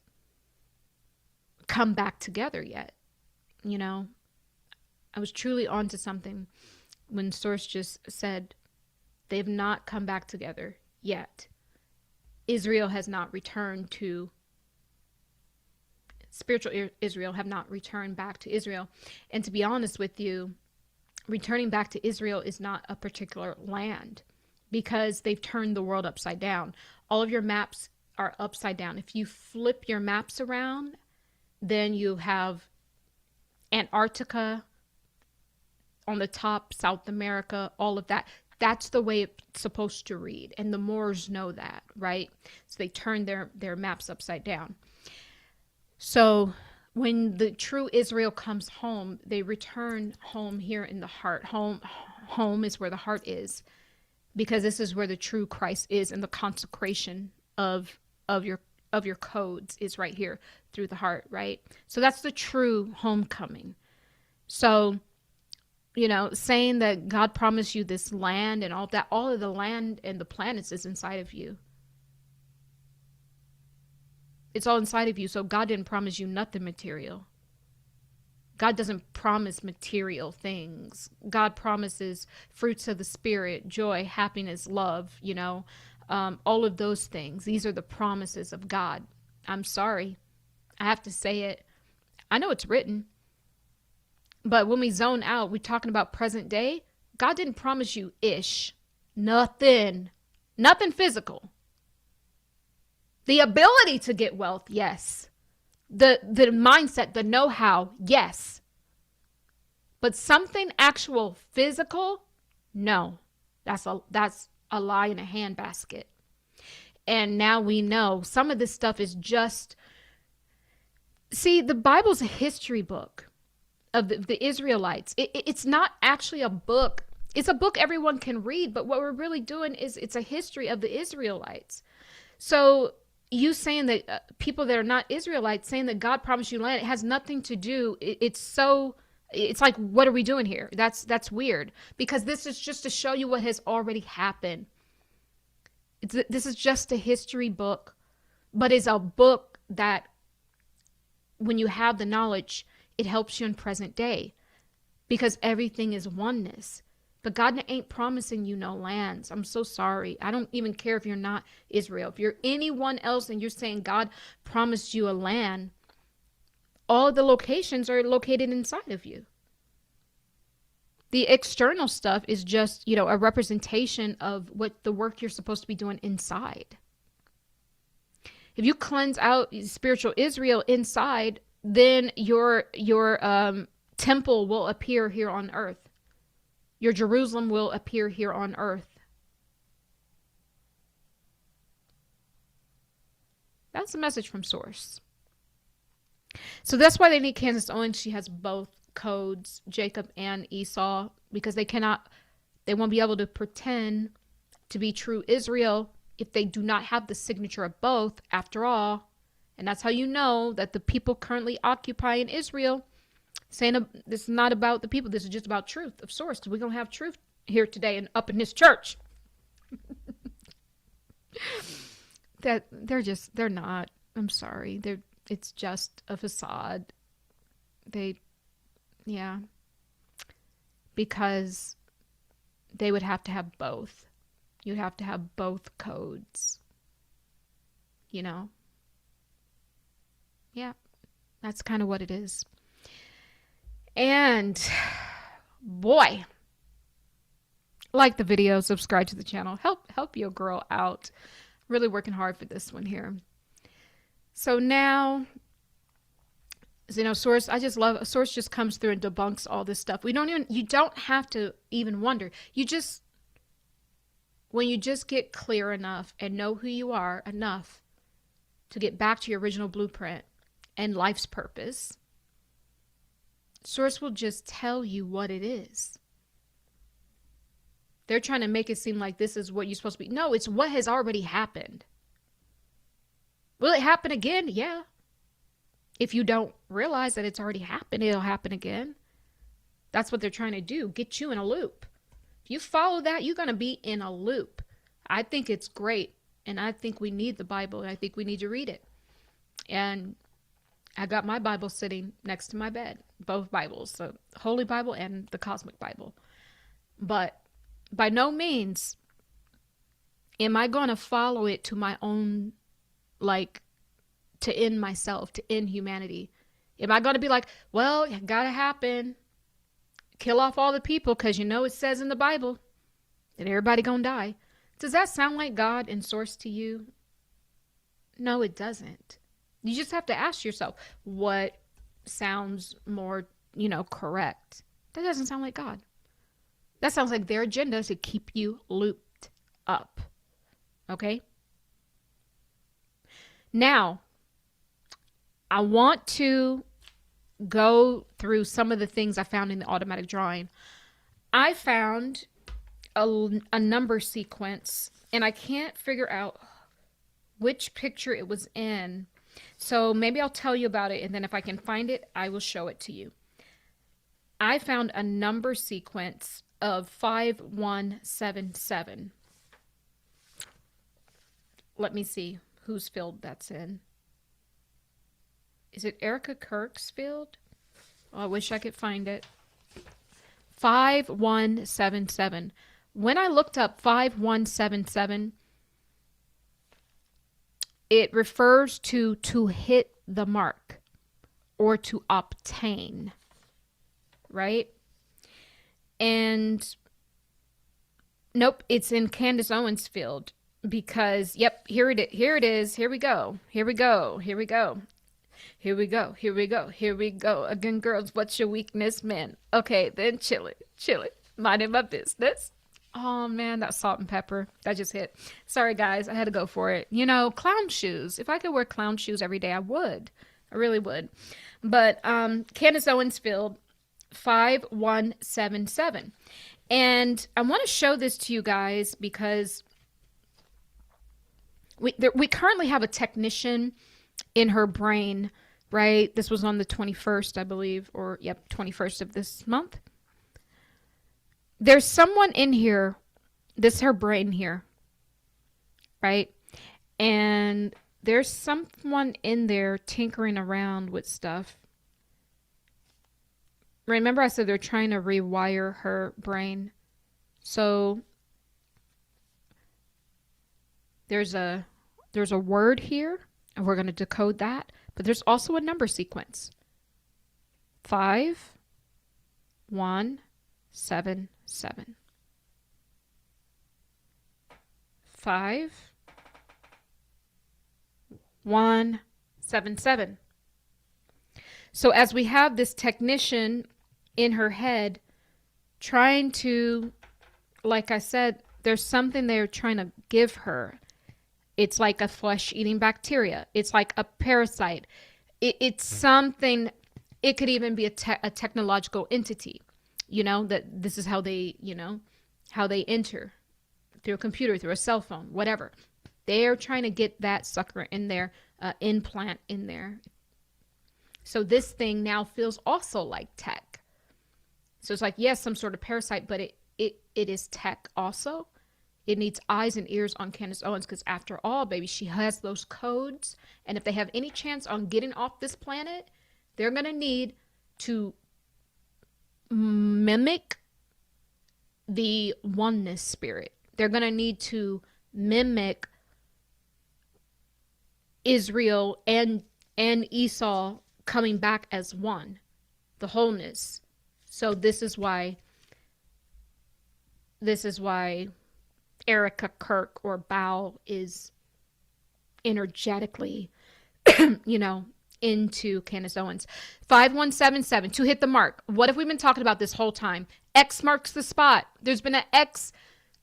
come back together yet. I was truly onto something when Source just said they have not come back together yet. Israel has not returned to spiritual Israel have not returned back to Israel. And to be honest with you, returning back to Israel is not a particular land because they've turned the world upside down. All of your maps are upside down. If you flip your maps around, then you have Antarctica on the top, South America, all of that. That's the way it's supposed to read. And the Moors know that, right? So they turn their maps upside down. So when the true Israel comes home, they return home here in the heart. Home is where the heart is, because this is where the true Christ is, and the consecration of your codes is right here through the heart, right? So that's the true homecoming. So, saying that God promised you this land and all that, all of the land and the planets is inside of you. It's all inside of you. So God didn't promise you nothing material. God doesn't promise material things. God promises fruits of the spirit, joy, happiness, love, all of those things. These are the promises of God. I'm sorry. I have to say it. I know it's written. But when we zone out, we're talking about present day. God didn't promise you ish. Nothing physical. The ability to get wealth, yes. The mindset, the know-how, yes. But something actual physical, no. That's a lie in a handbasket. And now we know some of this stuff is just... See, the Bible's a history book of the Israelites. It's not actually a book. It's a book everyone can read, but what we're really doing is it's a history of the Israelites. So you saying that people that are not Israelites saying that God promised you land, it has nothing to do. It's like, what are we doing here? That's weird, because this is just to show you what has already happened. This is just a history book, but it's a book that when you have the knowledge, it helps you in present day, because everything is oneness. But God ain't promising you no lands. I'm so sorry. I don't even care if you're not Israel. If you're anyone else and you're saying God promised you a land, all of the locations are located inside of you. The external stuff is just, a representation of what the work you're supposed to be doing inside. If you cleanse out spiritual Israel inside, then your temple will appear here on earth. Your Jerusalem will appear here on earth. That's a message from Source. So that's why they need Candace Owens. She has both codes, Jacob and Esau, because they won't be able to pretend to be true Israel if they do not have the signature of both, after all. And that's how you know that the people currently occupying Israel, saying this is not about the people, this is just about truth of Source, because we're going to have truth here today and up in this church. That they're not. I'm sorry. It's just a facade. Because they would have to have both. You'd have to have both codes. Yeah, that's kind of what it is. And boy, like the video, subscribe to the channel, help your girl out. Really working hard for this one here. So now, Source, I just love, Source just comes through and debunks all this stuff. You don't have to even wonder. When you just get clear enough and know who you are enough to get back to your original blueprint and life's purpose, Source will just tell you what it is. They're trying to make it seem like this is what you're supposed to be. No, it's what has already happened. Will it happen again? Yeah. If you don't realize that it's already happened, it'll happen again. That's what they're trying to do, get you in a loop. If you follow that, you're going to be in a loop. I think it's great, and I think we need the Bible, and I think we need to read it. And I got my Bible sitting next to my bed, both Bibles, the Holy Bible and the Cosmic Bible. But by no means am I going to follow it to my own, to end myself, to end humanity. Am I going to be like, well, it gotta happen. Kill off all the people because it says in the Bible that everybody gonna die. Does that sound like God and Source to you? No, it doesn't. You just have to ask yourself what sounds more, correct. That doesn't sound like God. That sounds like their agenda to keep you looped up. Okay? Now, I want to go through some of the things I found in the automatic drawing. I found a number sequence, and I can't figure out which picture it was in. So maybe I'll tell you about it, and then if I can find it, I will show it to you. I found a number sequence of 5177. Let me see whose field that's in. Is it Erika Kirk's field? Oh, I wish I could find it. 5177. When I looked up 5177, it refers to hit the mark or to obtain, right? And nope, it's in Candace Owens' field because, yep, here it is. Here it is. Here we go. Here we go. Here we go. Here we go. Here we go. Here we go. Again, girls, what's your weakness, man? Okay, then chill it. Minding my business. Oh, man, that salt and pepper. That just hit. Sorry, guys. I had to go for it. Clown shoes. If I could wear clown shoes every day, I would. I really would. But Candace Owens field 5177. And I want to show this to you guys because we currently have a technician in her brain, right? This was on the 21st, I believe, or yep, 21st of this month. There's someone in here, this is her brain here, right? And there's someone in there tinkering around with stuff. Remember I said they're trying to rewire her brain. So there's a word here, and we're going to decode that. But there's also a number sequence. 5, 1, 7, 7. 5, 1, 7, 7. So as we have this technician in her head trying to, like I said, there's something they're trying to give her. It's like a flesh-eating bacteria. It's like a parasite. It's something, it could even be a technological entity, that this is how they, how they enter through a computer, through a cell phone, whatever. They're trying to get that sucker in there, implant in there. So this thing now feels also like tech. So it's like, yes, some sort of parasite, but it is tech also. It needs eyes and ears on Candace Owens because after all, baby, she has those codes. And if they have any chance on getting off this planet, they're going to need to mimic the oneness spirit. They're going to need to mimic Israel and Esau coming back as one, the wholeness. So this is why Erika, Kirk, or Baal is energetically, into Candace Owens. 5177 to hit the mark. What have we been talking about this whole time? X marks the spot. There's been an X,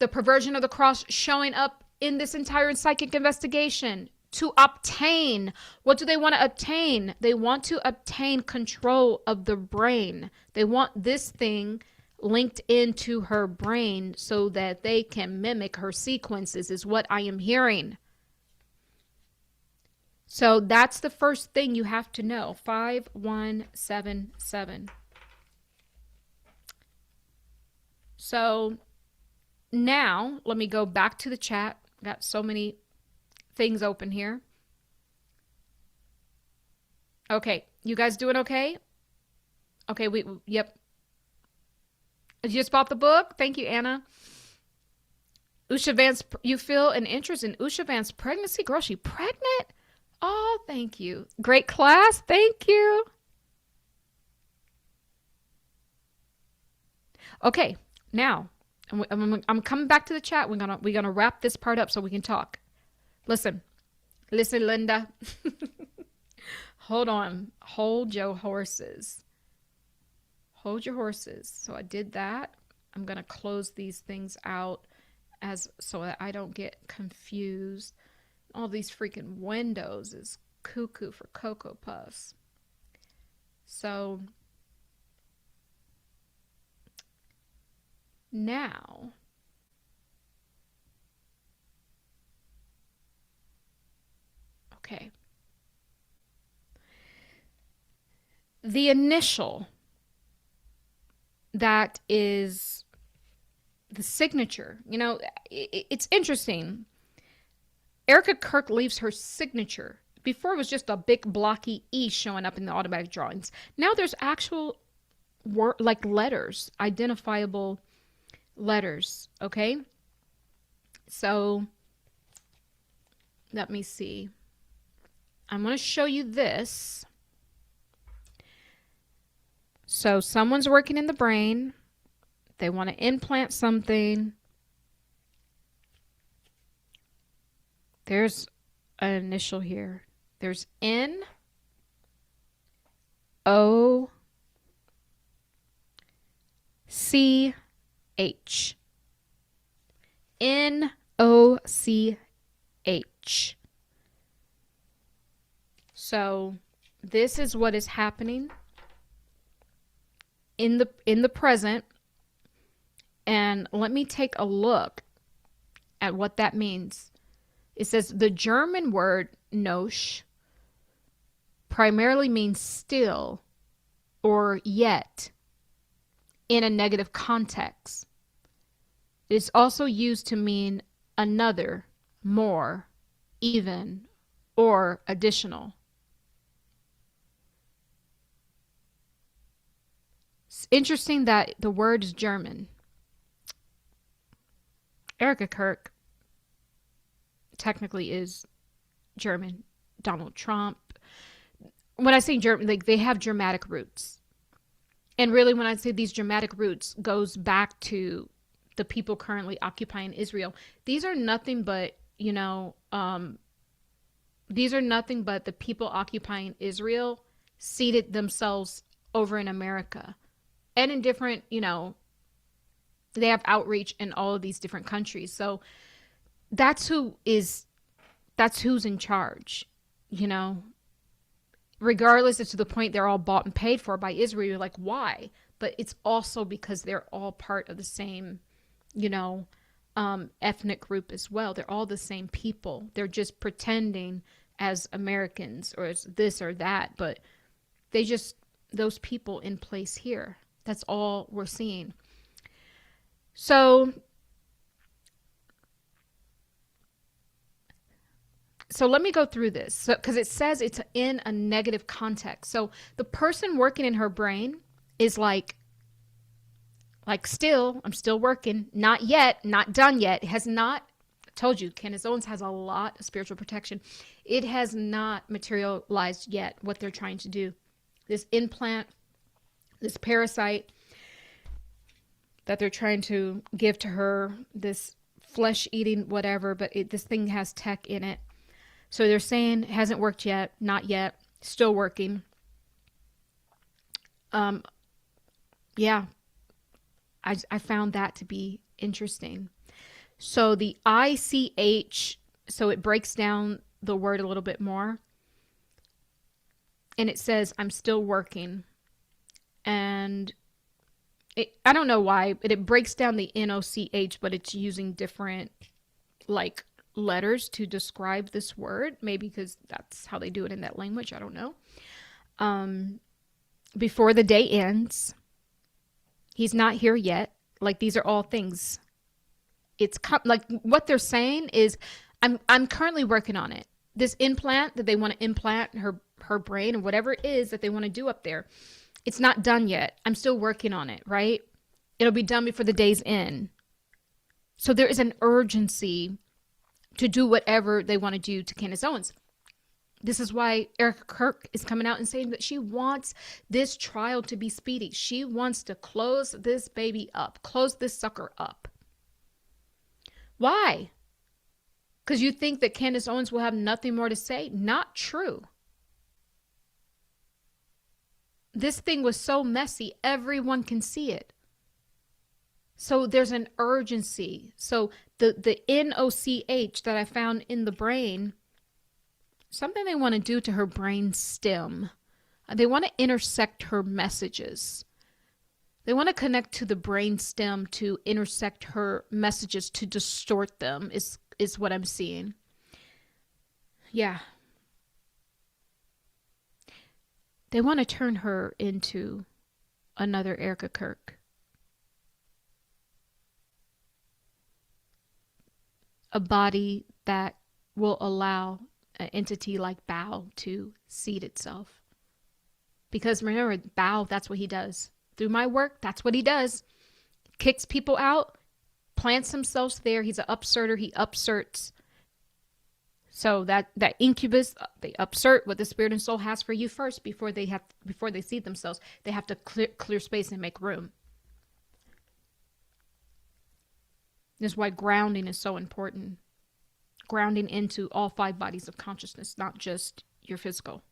the perversion of the cross, showing up in this entire psychic investigation. To obtain. What do they want to obtain? They want to obtain control of the brain. They want this thing linked into her brain so that they can mimic her sequences, is what I am hearing. So that's the first thing you have to know. 5177. So now let me go back to the chat. Got so many things open here. Okay, you guys doing okay? Okay, yep. You just bought the book? Thank you, Anna. Usha Vance, you feel an interest in Usha Vance's pregnancy? Girl, she pregnant? Oh, thank you. Great class. Thank you. Okay, now I'm coming back to the chat. We're gonna wrap this part up so we can talk. Listen, Linda. Hold on. Hold your horses. Hold your horses. So I did that. I'm going to close these things out so that I don't get confused. All these freaking windows is cuckoo for Cocoa Puffs. So now okay. The initial that is the signature. It's interesting. Erika Kirk leaves her signature. Before it was just a big blocky E showing up in the automatic drawings. Now there's actual like letters, identifiable letters. Okay. So let me see. I'm going to show you this. So someone's working in the brain. They want to implant something. There's an initial here. There's N O C H. N O C H. So this is what is happening in the present. And let me take a look at what that means. It says the German word noch primarily means still or yet in a negative context. It's also used to mean another, more, even, or additional. It's interesting that the word is German. Erika Kirk technically is German. Donald Trump. When I say German, like they have Germanic roots. And really, when I say these dramatic roots, goes back to the people currently occupying Israel. These are nothing but, these are nothing but the people occupying Israel seated themselves over in America and in different, they have outreach in all of these different countries. So that's who's in charge, regardless. It's to the point they're all bought and paid for by Israel. You're like, why? But it's also because they're all part of the same, ethnic group as well. They're all the same people. They're just pretending as Americans or as this or that, but those people in place here. That's all we're seeing. So let me go through this, because it says it's in a negative context. So the person working in her brain is like I'm still working, not yet, not done yet. It has not, I told you, Candace Owens has a lot of spiritual protection. It has not materialized yet what they're trying to do. This implant, this parasite that they're trying to give to her, this flesh-eating whatever, but this thing has tech in it. So they're saying it hasn't worked yet, not yet, still working. Yeah, I found that to be interesting. So the ICH, so it breaks down the word a little bit more. And it says, I'm still working. And I don't know why, but it breaks down the NOCH, but it's using different letters to describe this word. Maybe because that's how they do it in that language. I don't know. Before the day ends, he's not here yet. These are all things. It's what they're saying is, I'm currently working on it. This implant that they want to implant her brain and whatever it is that they want to do up there, it's not done yet. I'm still working on it, right? It'll be done before the day's end. So there is an urgency to do whatever they want to do to Candace Owens. This is why Erika Kirk is coming out and saying that she wants this trial to be speedy. She wants to close this baby up, close this sucker up. Why? Because you think that Candace Owens will have nothing more to say? Not true. This thing was so messy, everyone can see it. So there's an urgency. So the NOCH that I found in the brain, something they want to do to her brain stem. They want to intersect her messages. They want to connect to the brain stem to intersect her messages, to distort them, is what I'm seeing. Yeah. They want to turn her into another Erika Kirk. A body that will allow an entity like Baal to seed itself. Because remember, Baal, that's what he does. Through my work, that's what he does. Kicks people out, plants himself there. He's an upserter. He upserts. So that incubus, they upsert what the spirit and soul has for you first before they seed themselves. They have to clear space and make room. This is why grounding is so important. Grounding into all 5 bodies of consciousness, not just your physical.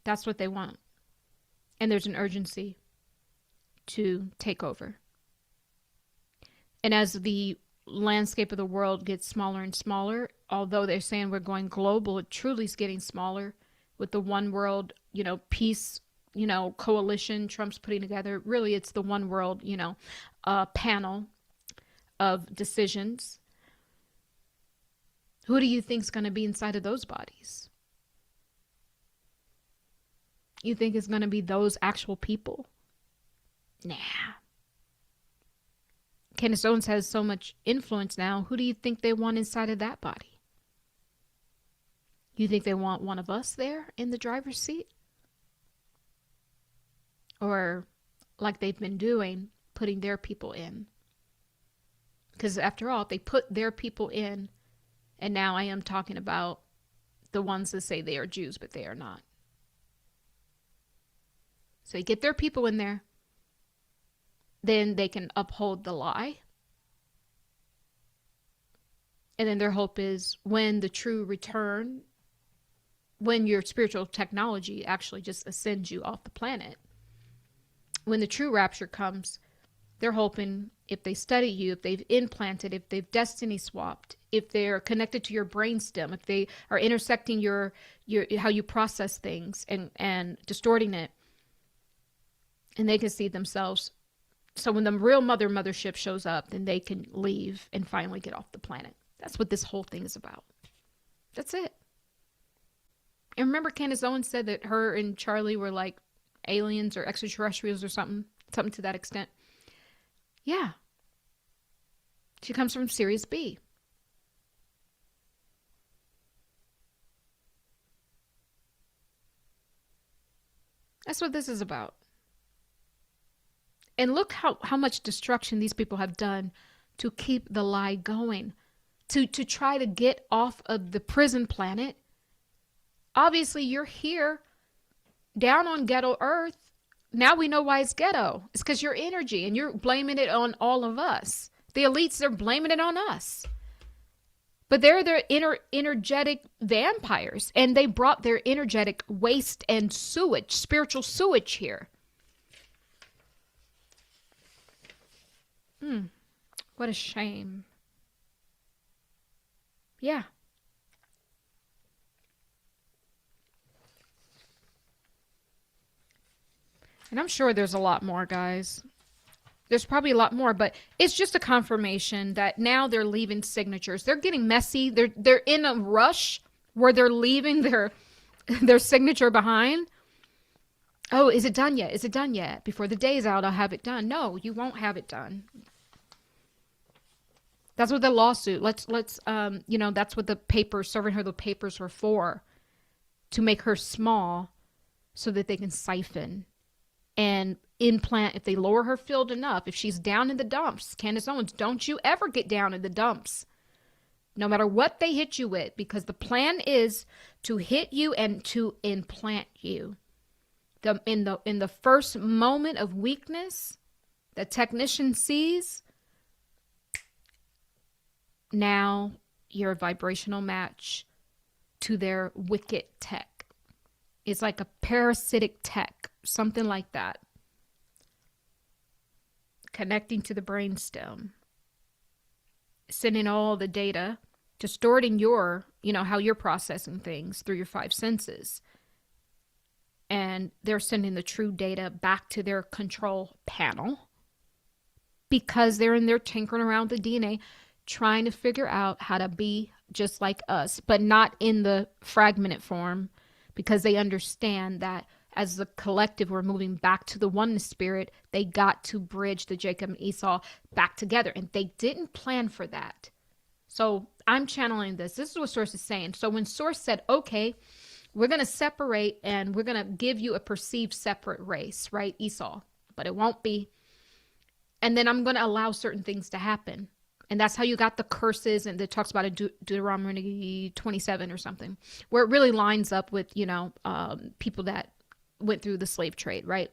That's what they want. And there's an urgency to take over. And as the landscape of the world gets smaller and smaller, although they're saying we're going global, it truly is getting smaller with the one world, peace, coalition Trump's putting together. Really, it's the one world, panel of decisions. Who do you think's going to be inside of those bodies? You think it's going to be those actual people? Nah. Candace Owens has so much influence now. Who do you think they want inside of that body? You think they want one of us there in the driver's seat? Or like they've been doing, putting their people in? Because after all, if they put their people in, and now I am talking about the ones that say they are Jews, but they are not. So you get their people in there, then they can uphold the lie. And then their hope is when the true return, when your spiritual technology actually just ascends you off the planet, when the true rapture comes, they're hoping if they study you, if they've implanted, if they've destiny swapped, if they're connected to your brainstem, if they are intersecting your how you process things and distorting it, and they can see themselves. So when the real mothership shows up, then they can leave and finally get off the planet. That's what this whole thing is about. That's it. And remember, Candace Owens said that her and Charlie were like aliens or extraterrestrials or something to that extent. Yeah. She comes from Sirius B. That's what this is about. And look how much destruction these people have done to keep the lie going, to try to get off of the prison planet. Obviously, you're here down on ghetto earth. Now we know why it's ghetto. It's because your energy, and you're blaming it on all of us. The elites, they're blaming it on us. But they're their energetic vampires, and they brought their energetic waste and sewage, spiritual sewage here. What a shame. Yeah. And I'm sure there's a lot more, guys. There's probably a lot more, but it's just a confirmation that now they're leaving signatures. They're getting messy. They're in a rush where they're leaving their signature behind. Oh, is it done yet? Is it done yet? Before the day is out, I'll have it done. No, you won't have it done. That's what the lawsuit. That's what the papers, serving her the papers were for, to make her small, so that they can siphon and implant. If they lower her field enough, if she's down in the dumps, Candace Owens, don't you ever get down in the dumps, no matter what they hit you with, because the plan is to hit you and to implant you. In the first moment of weakness, the technician sees. Now you're a vibrational match to their wicked tech. It's like a parasitic tech, something like that. Connecting to the brainstem, sending all the data, distorting your, how you're processing things through your five senses. And they're sending the true data back to their control panel because they're in there tinkering around with the DNA, trying to figure out how to be just like us, but not in the fragmented form, because they understand that as the collective, we're moving back to the oneness spirit. They got to bridge the Jacob and Esau back together, and they didn't plan for that. So I'm channeling this. This is what Source is saying. So when Source said, okay, we're going to separate and we're going to give you a perceived separate race, right? Esau, but it won't be. And then I'm going to allow certain things to happen. And that's how you got the curses, and it talks about in Deuteronomy 27 or something, where it really lines up with, people that went through the slave trade, right?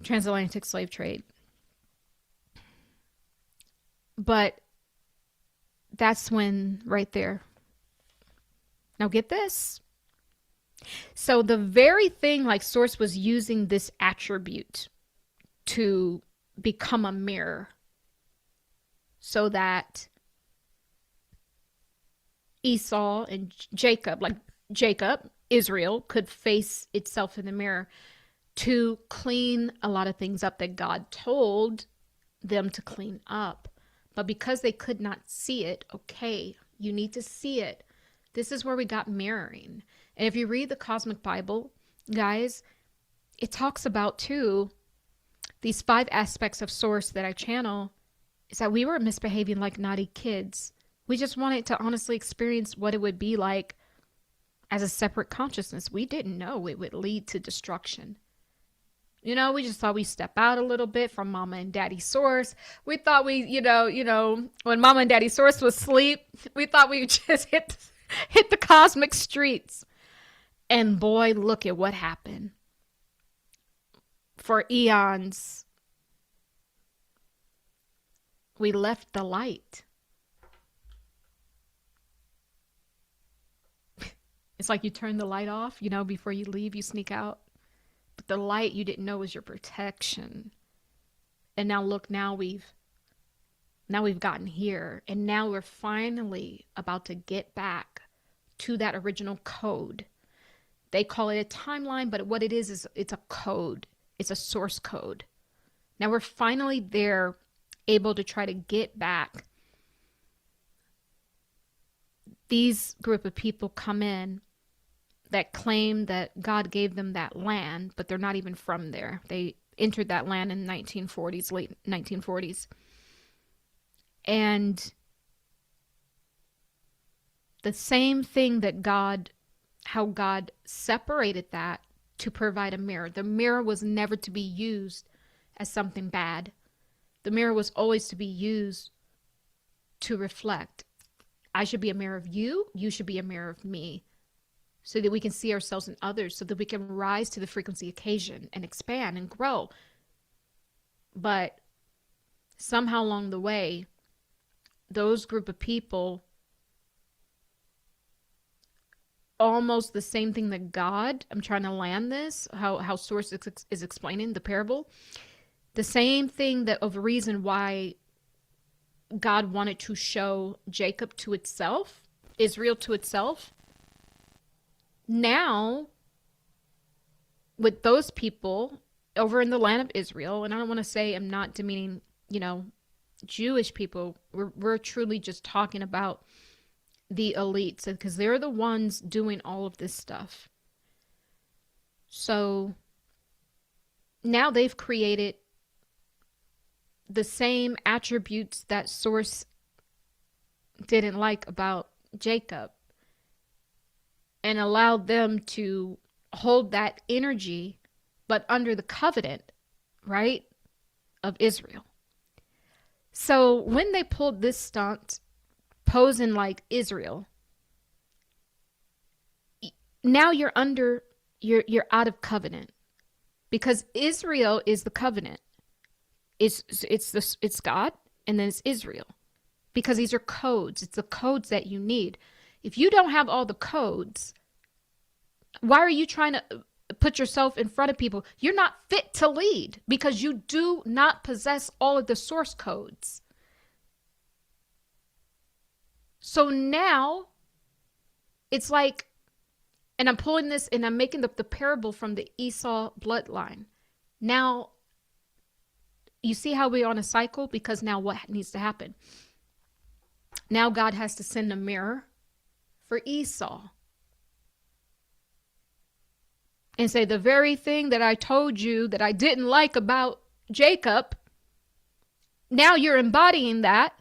Transatlantic slave trade. But that's when, right there. Now get this. So the very thing, like Source was using this attribute to become a mirror, so that Esau and Jacob, Israel, could face itself in the mirror to clean a lot of things up that God told them to clean up. But because they could not see it, okay, you need to see it. This is where we got mirroring. And if you read the Cosmic Bible, guys, it talks about too, these 5 aspects of Source that I channel, is that we were misbehaving like naughty kids. We just wanted to honestly experience what it would be like as a separate consciousness. We didn't know it would lead to destruction. We just thought we'd step out a little bit from Mama and Daddy Source. We thought when Mama and Daddy Source was asleep, we thought we would just hit the cosmic streets. And boy, look at what happened. for eons, we left the light. It's like you turn the light off, before you leave, you sneak out. But the light you didn't know was your protection. And now look, now we've gotten here, and now we're finally about to get back to that original code. They call it a timeline, but what it is it's a code. It's a source code. Now we're finally there, able to try to get back. These group of people come in that claim that God gave them that land, but they're not even from there. They entered that land in the 1940s, late 1940s. And the same thing that how God separated that to provide a mirror. The mirror was never to be used as something bad. The mirror was always to be used to reflect. I should be a mirror of you. You should be a mirror of me, so that we can see ourselves in others, so that we can rise to the frequency occasion and expand and grow. But somehow along the way, those group of people, almost the same thing that God, I'm trying to land this, how Source is explaining the parable, the same thing that of a reason why God wanted to show Jacob to itself, Israel to itself. Now, with those people over in the land of Israel, and I don't want to say, I'm not demeaning, Jewish people, we're truly just talking about the elites, because they're the ones doing all of this stuff. So now they've created the same attributes that Source didn't like about Jacob, and allowed them to hold that energy, but under the covenant, right, of Israel. So when they pulled this stunt, posing like Israel, now you're out of covenant, because Israel is the covenant. It's God, and then it's Israel, because these are codes. It's the codes that you need. If you don't have all the codes, why are you trying to put yourself in front of people? You're not fit to lead, because you do not possess all of the source codes. So now it's like, and I'm pulling this and I'm making the parable from the Esau bloodline. Now, you see how we're on a cycle? Because now what needs to happen? Now God has to send a mirror for Esau and say, the very thing that I told you that I didn't like about Jacob, now you're embodying that,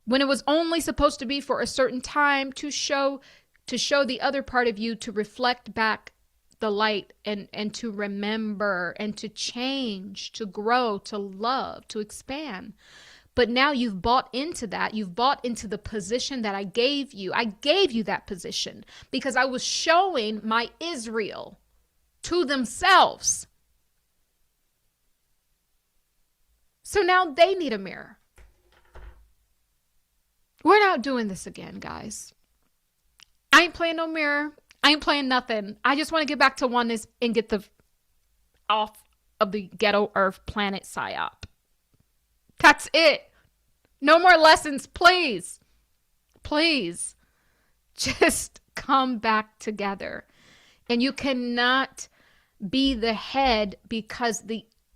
when it was only supposed to be for a certain time, to show the other part of you, to reflect back the light, and to remember, and to change, to grow, to love, to expand. But now you've bought into that. You've bought into the position that I gave you. I gave you that position because I was showing my Israel to themselves. So now they need a mirror. We're not doing this again, guys. I ain't playing no mirror. I ain't playing nothing. I just want to get back to oneness and get off of the ghetto earth planet psyop. That's it. No more lessons, please. Please. Just come back together. And you cannot be the head, because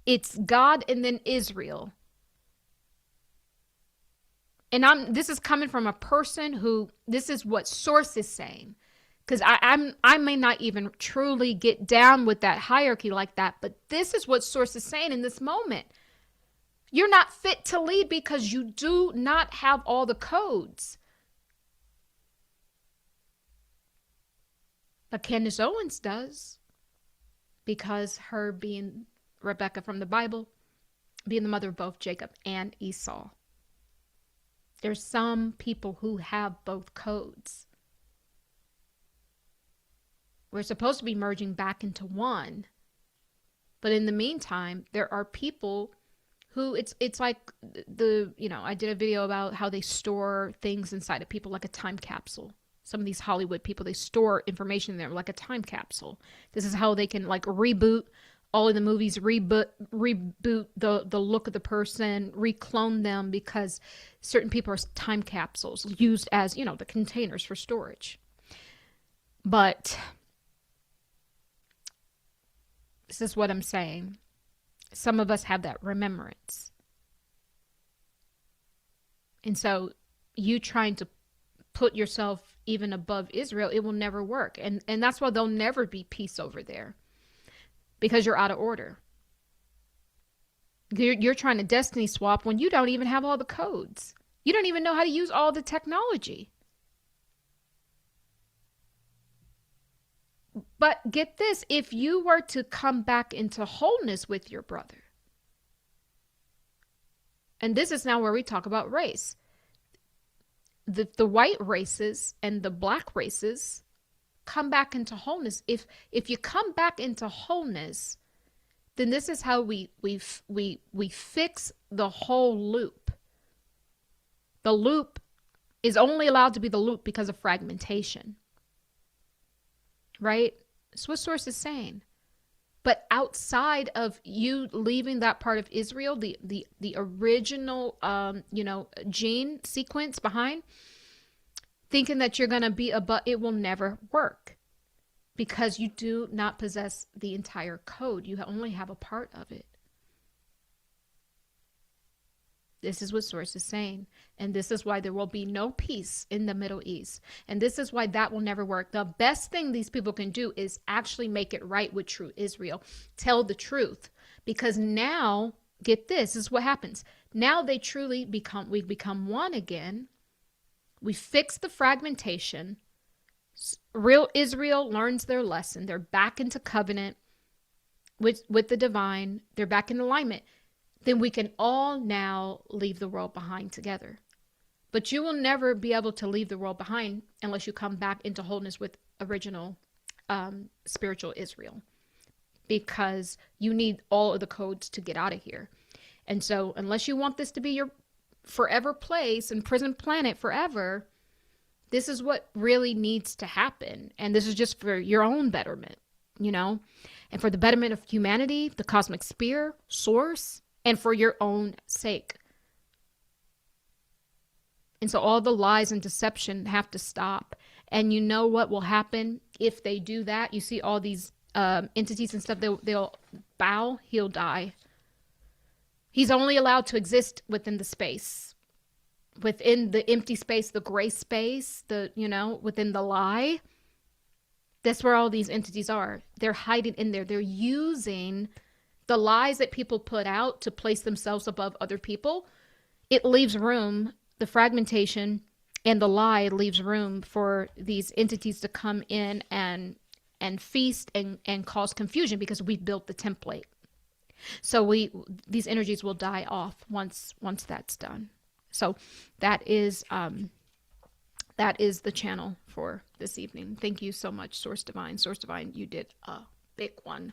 it's God and then Israel. And this is coming from a person who, this is what Source is saying. Because I may not even truly get down with that hierarchy like that, but this is what Source is saying in this moment. You're not fit to lead because you do not have all the codes. But Candace Owens does, because her being Rebecca from the Bible, being the mother of both Jacob and Esau. There's some people who have both codes. We're supposed to be merging back into one. But in the meantime, there are people who it's like I did a video about how they store things inside of people like a time capsule. Some of these Hollywood people, they store information there like a time capsule. This is how they can like reboot all of the movies, reboot the look of the person, reclone them, because certain people are time capsules used as, the containers for storage. But this is what I'm saying. Some of us have that remembrance. And so you trying to put yourself even above Israel, it will never work. And that's why there'll never be peace over there. Because you're out of order. You're trying to destiny swap when you don't even have all the codes. You don't even know how to use all the technology. But get this, if you were to come back into wholeness with your brother, and this is now where we talk about race. The white races and the black races come back into wholeness. If you come back into wholeness, then this is how we fix the whole loop. The loop is only allowed to be the loop because of fragmentation. Right? That's what Source is saying. But outside of you leaving that part of Israel, the original gene sequence behind, thinking that you're going to be above, it will never work, because you do not possess the entire code. You only have a part of it. This is what Source is saying. And this is why there will be no peace in the Middle East. And this is why that will never work. The best thing these people can do is actually make it right with true Israel. Tell the truth. Because now, get this is what happens. Now they truly we've become one again. We fix the fragmentation. Real Israel learns their lesson. They're back into covenant with the divine. They're back in alignment. Then we can all now leave the world behind together. But you will never be able to leave the world behind unless you come back into wholeness with original spiritual Israel, because you need all of the codes to get out of here. And so unless you want this to be your forever place and prison planet forever, this is what really needs to happen. And this is just for your own betterment, and for the betterment of humanity, the cosmic sphere, Source, and for your own sake. And so all the lies and deception have to stop. And you know what will happen if they do that? You see all these entities and stuff, they'll Baal, he'll die. He's only allowed to exist within the space, within the empty space, the gray space, within the lie. That's where all these entities are. They're hiding in there. They're using the lies that people put out to place themselves above other people. It leaves room, the fragmentation and the lie leaves room for these entities to come in and feast and cause confusion, because we've built the template. So these energies will die off once that's done. So that is the channel for this evening. Thank you so much, Source Divine. Source Divine, you did a big one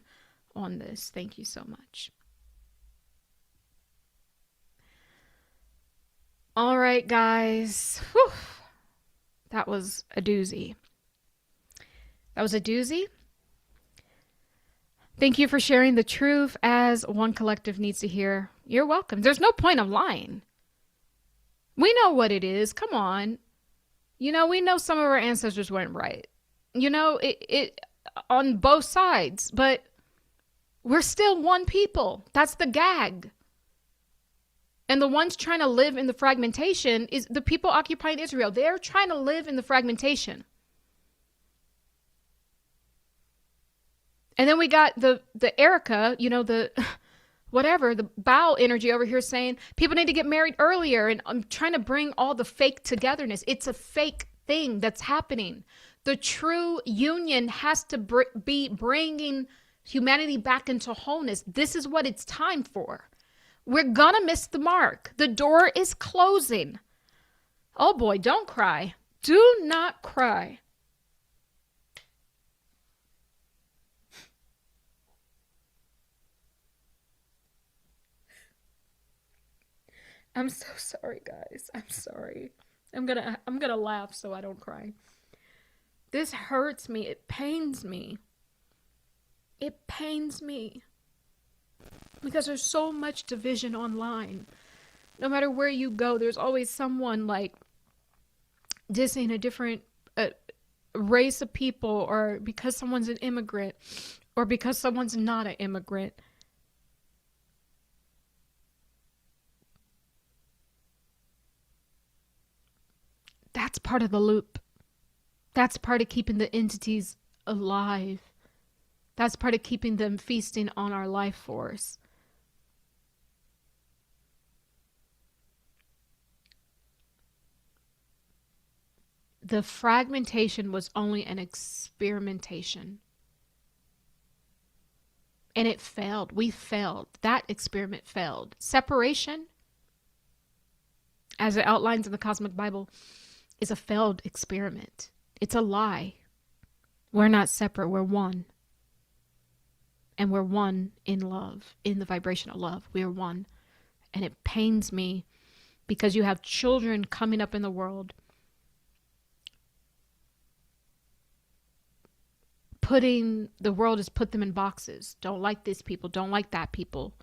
on this. Thank you so much. All right, guys. Whew. That was a doozy. Thank you for sharing the truth as one collective needs to hear. You're welcome. There's no point of lying. We know what it is. Come on. We know some of our ancestors weren't right. It on both sides, but we're still one people. That's the gag. And the ones trying to live in the fragmentation is the people occupying Israel. They're trying to live in the fragmentation. And then we got the Erika, the Baal energy over here saying people need to get married earlier. And I'm trying to bring all the fake togetherness. It's a fake thing that's happening. The true union has to be bringing humanity back into wholeness. This is what it's time for. We're gonna miss the mark. The door is closing. Oh boy, don't cry. Do not cry. I'm so sorry, guys. I'm sorry. I'm gonna laugh so I don't cry. This hurts me. It pains me. It pains me. Because there's so much division online. No matter where you go, there's always someone like dissing a different race of people, or because someone's an immigrant, or because someone's not an immigrant. That's part of the loop. That's part of keeping the entities alive. That's part of keeping them feasting on our life force. The fragmentation was only an experimentation. And it failed. We failed. That experiment failed. Separation, as it outlines in the Cosmic Bible, is a failed experiment. It's a lie. We're not separate. We're one. And we're one in love, in the vibration of love. We are one. And it pains me because you have children coming up in the world the world has put them in boxes. Don't like this people, don't like that people.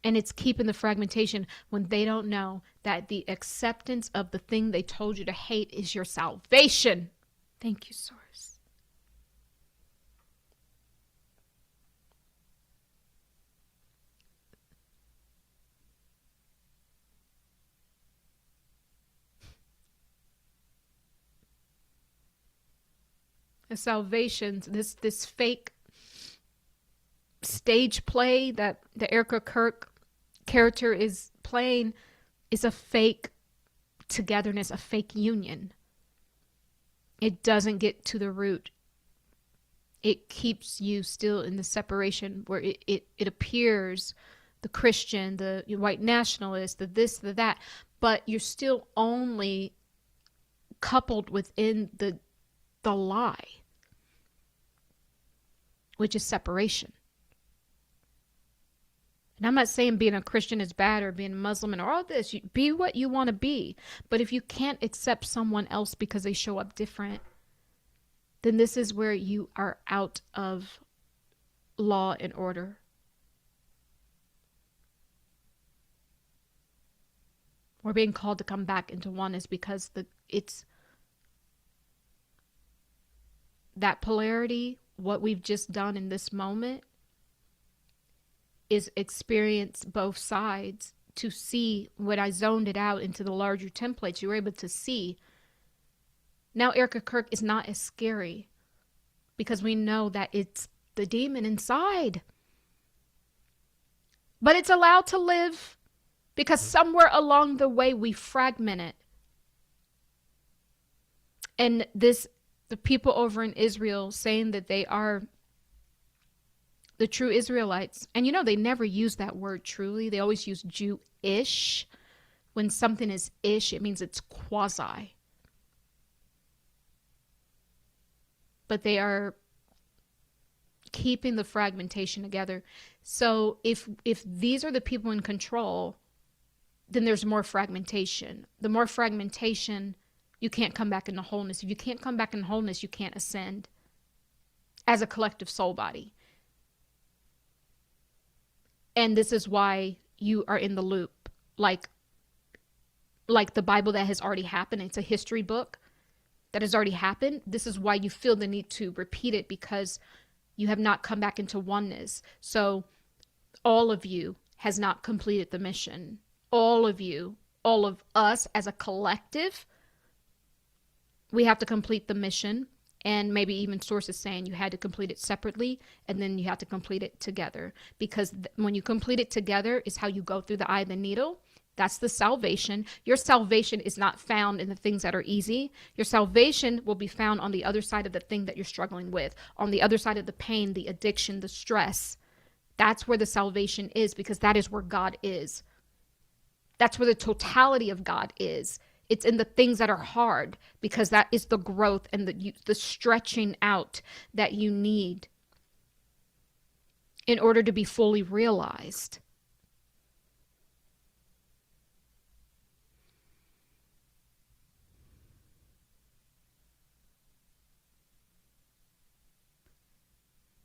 And it's keeping the fragmentation when they don't know that the acceptance of the thing they told you to hate is your salvation. Thank you, Source. The salvations, this fake stage play that the Erika Kirk character is playing, is a fake togetherness, a fake union. It doesn't get to the root. It keeps you still in the separation where it appears the Christian, the white nationalist, the this, the that, but you're still only coupled within the lie, which is separation. And I'm not saying being a Christian is bad or being Muslim and all this. You be what you want to be. But if you can't accept someone else because they show up different, then this is where you are out of law and order. We're being called to come back into oneness because it's that polarity, what we've just done in this moment, is experience both sides to see. When I zoned it out into the larger templates, you were able to see. Now Erika Kirk is not as scary because we know that it's the demon inside. But it's allowed to live because somewhere along the way we fragment it. And the people over in Israel saying that they are the true Israelites. And they never use that word truly. They always use Jewish. When something is ish, it means it's quasi. But they are keeping the fragmentation together. So if these are the people in control, then there's more fragmentation. The more fragmentation, you can't come back into wholeness. If you can't come back in wholeness, you can't ascend as a collective soul body. And this is why you are in the loop. Like the Bible that has already happened. It's a history book that has already happened. This is why you feel the need to repeat it, because you have not come back into oneness. So all of you has not completed the mission. All of you, all of us as a collective, we have to complete the mission. And maybe even sources saying you had to complete it separately and then you have to complete it together. Because when you complete it together is how you go through the eye of the needle. That's the salvation. Your salvation is not found in the things that are easy. Your salvation will be found on the other side of the thing that you're struggling with, on the other side of the pain, the addiction, the stress. That's where the salvation is, because that is where God is. That's where the totality of God is. It's in the things that are hard, because that is the growth and the stretching out that you need in order to be fully realized.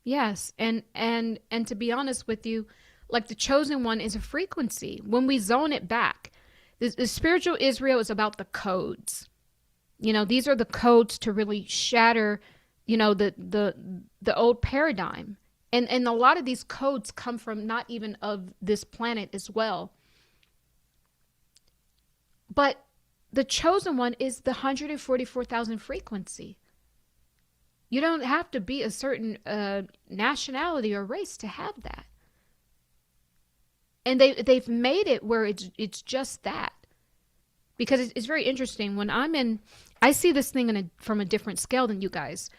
Yes, and to be honest with you, like the chosen one is a frequency. When we zone it back, the spiritual Israel is about the codes. You know, these are the codes to really shatter, you know, the old paradigm. And a lot of these codes come from not even of this planet as well. But the chosen one is the 144,000 frequency. You don't have to be a certain nationality or race to have that. And they've made it where it's just that. Because it's very interesting. When I see this thing from a different scale than you guys.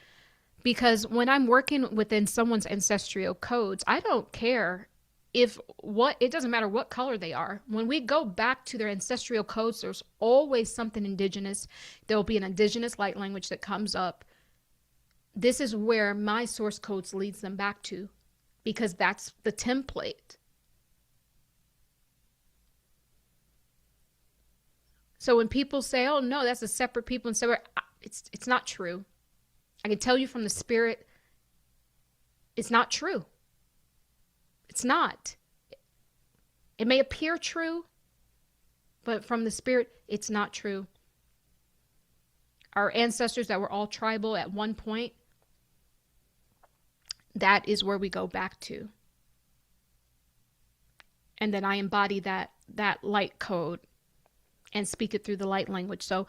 Because when I'm working within someone's ancestral codes, I don't care it doesn't matter what color they are. When we go back to their ancestral codes, there's always something indigenous. There'll be an indigenous light language that comes up. This is where my source codes leads them back to, because that's the template. So when people say, "Oh no, that's a separate people," and separate, it's not true. I can tell you from the spirit, it's not true. It's not. It may appear true, but from the spirit, it's not true. Our ancestors that were all tribal at one point, that is where we go back to. And then I embody that light code and speak it through the light language. So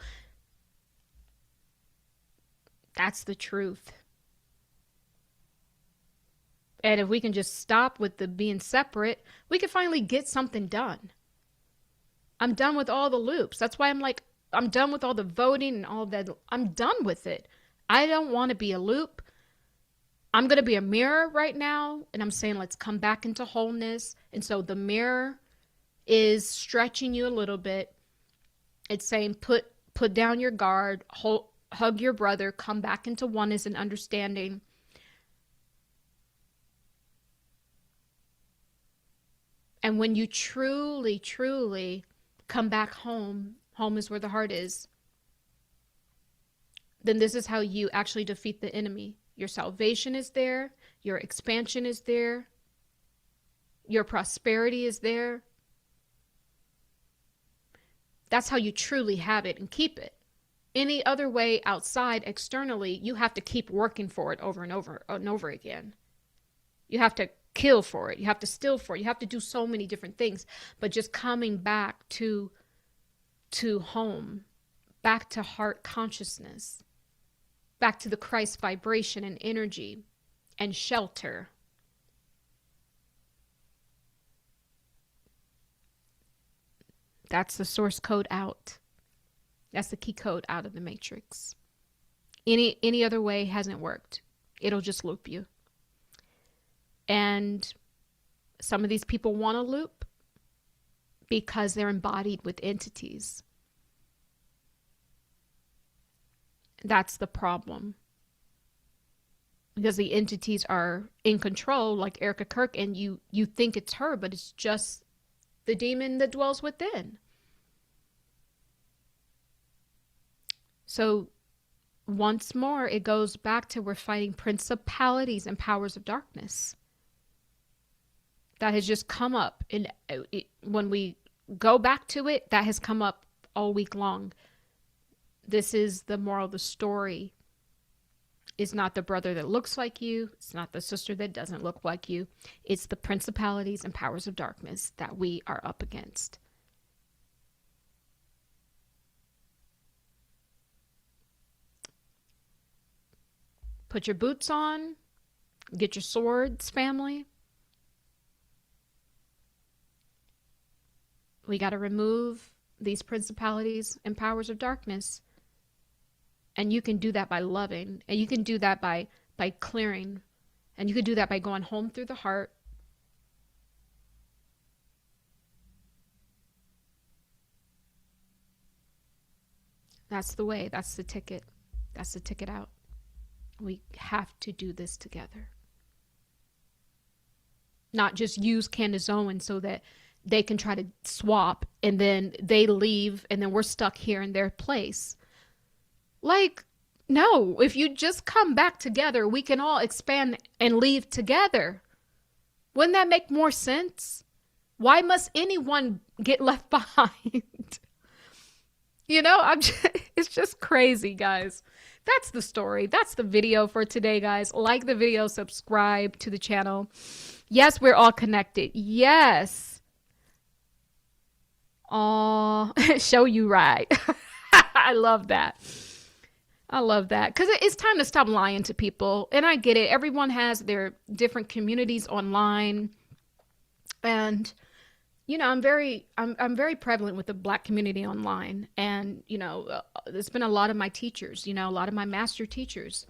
that's the truth. And if we can just stop with the being separate, we can finally get something done. I'm done with all the loops. That's why I'm done with all the voting and all that. I'm done with it. I don't want to be a loop. I'm going to be a mirror right now. And I'm saying, let's come back into wholeness. And so the mirror is stretching you a little bit. It's saying, put down your guard, hug your brother, come back into oneness and understanding. And when you truly, truly come back home, home is where the heart is, then this is how you actually defeat the enemy. Your salvation is there. Your expansion is there. Your prosperity is there. That's how you truly have it and keep it. Any other way outside, externally, you have to keep working for it over and over and over again. You have to kill for it. You have to steal for it. You have to do so many different things. But just coming back to home, back to heart consciousness, back to the Christ vibration and energy and shelter. That's the source code out. That's the key code out of the matrix. Any other way hasn't worked. It'll just loop you. And some of these people want to loop because they're embodied with entities. That's the problem. Because the entities are in control, like Erika Kirk, and you think it's her, but it's just the demon that dwells within. So once more, it goes back to we're fighting principalities and powers of darkness. That has just come up. And when we go back to it, that has come up all week long. This is the moral of the story. It's not the brother that looks like you. It's not the sister that doesn't look like you. It's the principalities and powers of darkness that we are up against. Put your boots on. Get your swords, family. We got to remove these principalities and powers of darkness. And you can do that by loving. And you can do that by clearing. And you can do that by going home through the heart. That's the way. That's the ticket. That's the ticket out. We have to do this together. Not just use Candace Owens so that they can try to swap and then they leave and then we're stuck here in their place. Like, No, if you just come back together, we can all expand and leave together. Wouldn't that make more sense? Why must anyone get left behind? It's just crazy, guys. That's the story. That's the video for today, guys. Like the video, subscribe to the channel. Yes, we're all connected. Yes. Oh, show you right. I love that. I love that. Because it's time to stop lying to people. And I get it. Everyone has their different communities online. And I'm very prevalent with the Black community online. And, it's been a lot of my teachers, a lot of my master teachers.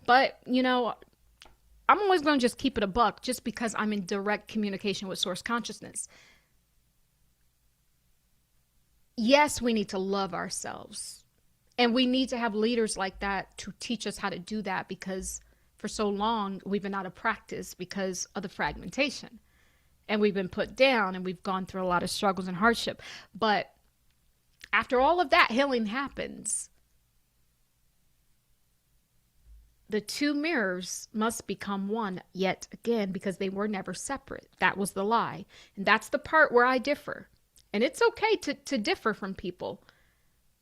But, I'm always going to just keep it a buck just because I'm in direct communication with source consciousness. Yes, we need to love ourselves. And we need to have leaders like that to teach us how to do that, because for so long we've been out of practice because of the fragmentation. And we've been put down and we've gone through a lot of struggles and hardship. But after all of that, healing happens. The two mirrors must become one yet again, because they were never separate. That was the lie. And that's the part where I differ. And it's okay to differ from people.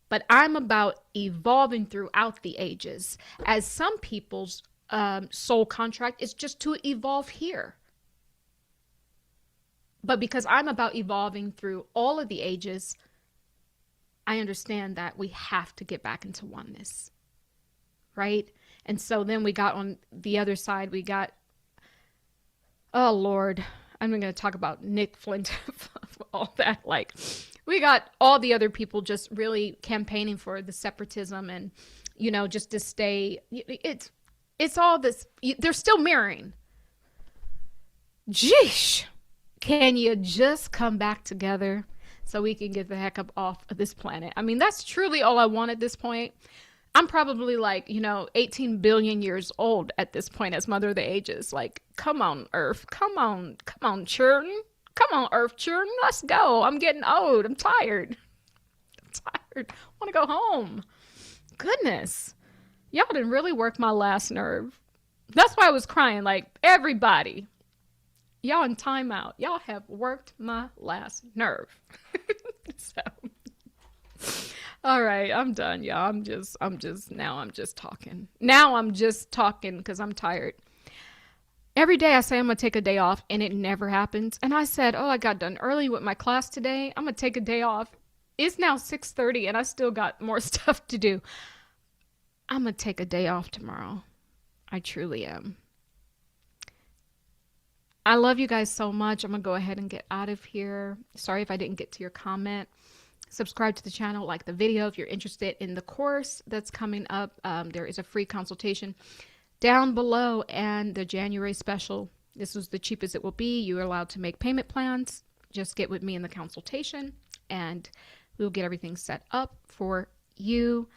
But I'm about evolving throughout the ages. As some people's soul contract is just to evolve here. But because I'm about evolving through all of the ages, I understand that we have to get back into oneness, right? And so then we got on the other side, we got, oh Lord, I'm going to talk about Nick Flint, all that. Like, we got all the other people just really campaigning for the separatism and, just to stay, it's all this, they're still mirroring. Jeesh. Can you just come back together so we can get the heck up off of this planet? I mean, that's truly all I want at this point. I'm probably 18 billion years old at this point as Mother of the Ages. Like, come on, Earth. Come on, children. Come on, Earth children. Let's go. I'm getting old. I'm tired. I want to go home. Goodness. Y'all didn't really work my last nerve. That's why I was crying. Like, everybody. Y'all in timeout. Y'all have worked my last nerve. So, all right, I'm done, y'all. I'm just talking. Now I'm just talking because I'm tired. Every day I say I'm going to take a day off and it never happens. And I said, I got done early with my class today. I'm going to take a day off. It's now 6:30 and I still got more stuff to do. I'm going to take a day off tomorrow. I truly am. I love you guys so much. I'm going to go ahead and get out of here. Sorry if I didn't get to your comment. Subscribe to the channel, like the video if you're interested in the course that's coming up. There is a free consultation down below, and the January special. This was the cheapest it will be. You're allowed to make payment plans. Just get with me in the consultation, and we'll get everything set up for you.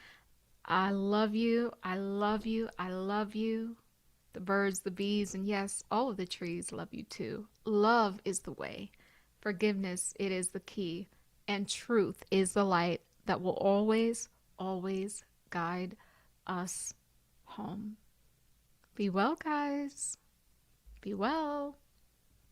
I love you. I love you. I love you. The birds, the bees, and yes, all of the trees love you too. Love is the way. Forgiveness, it is the key. And truth is the light that will always, always guide us home. Be well, guys. Be well.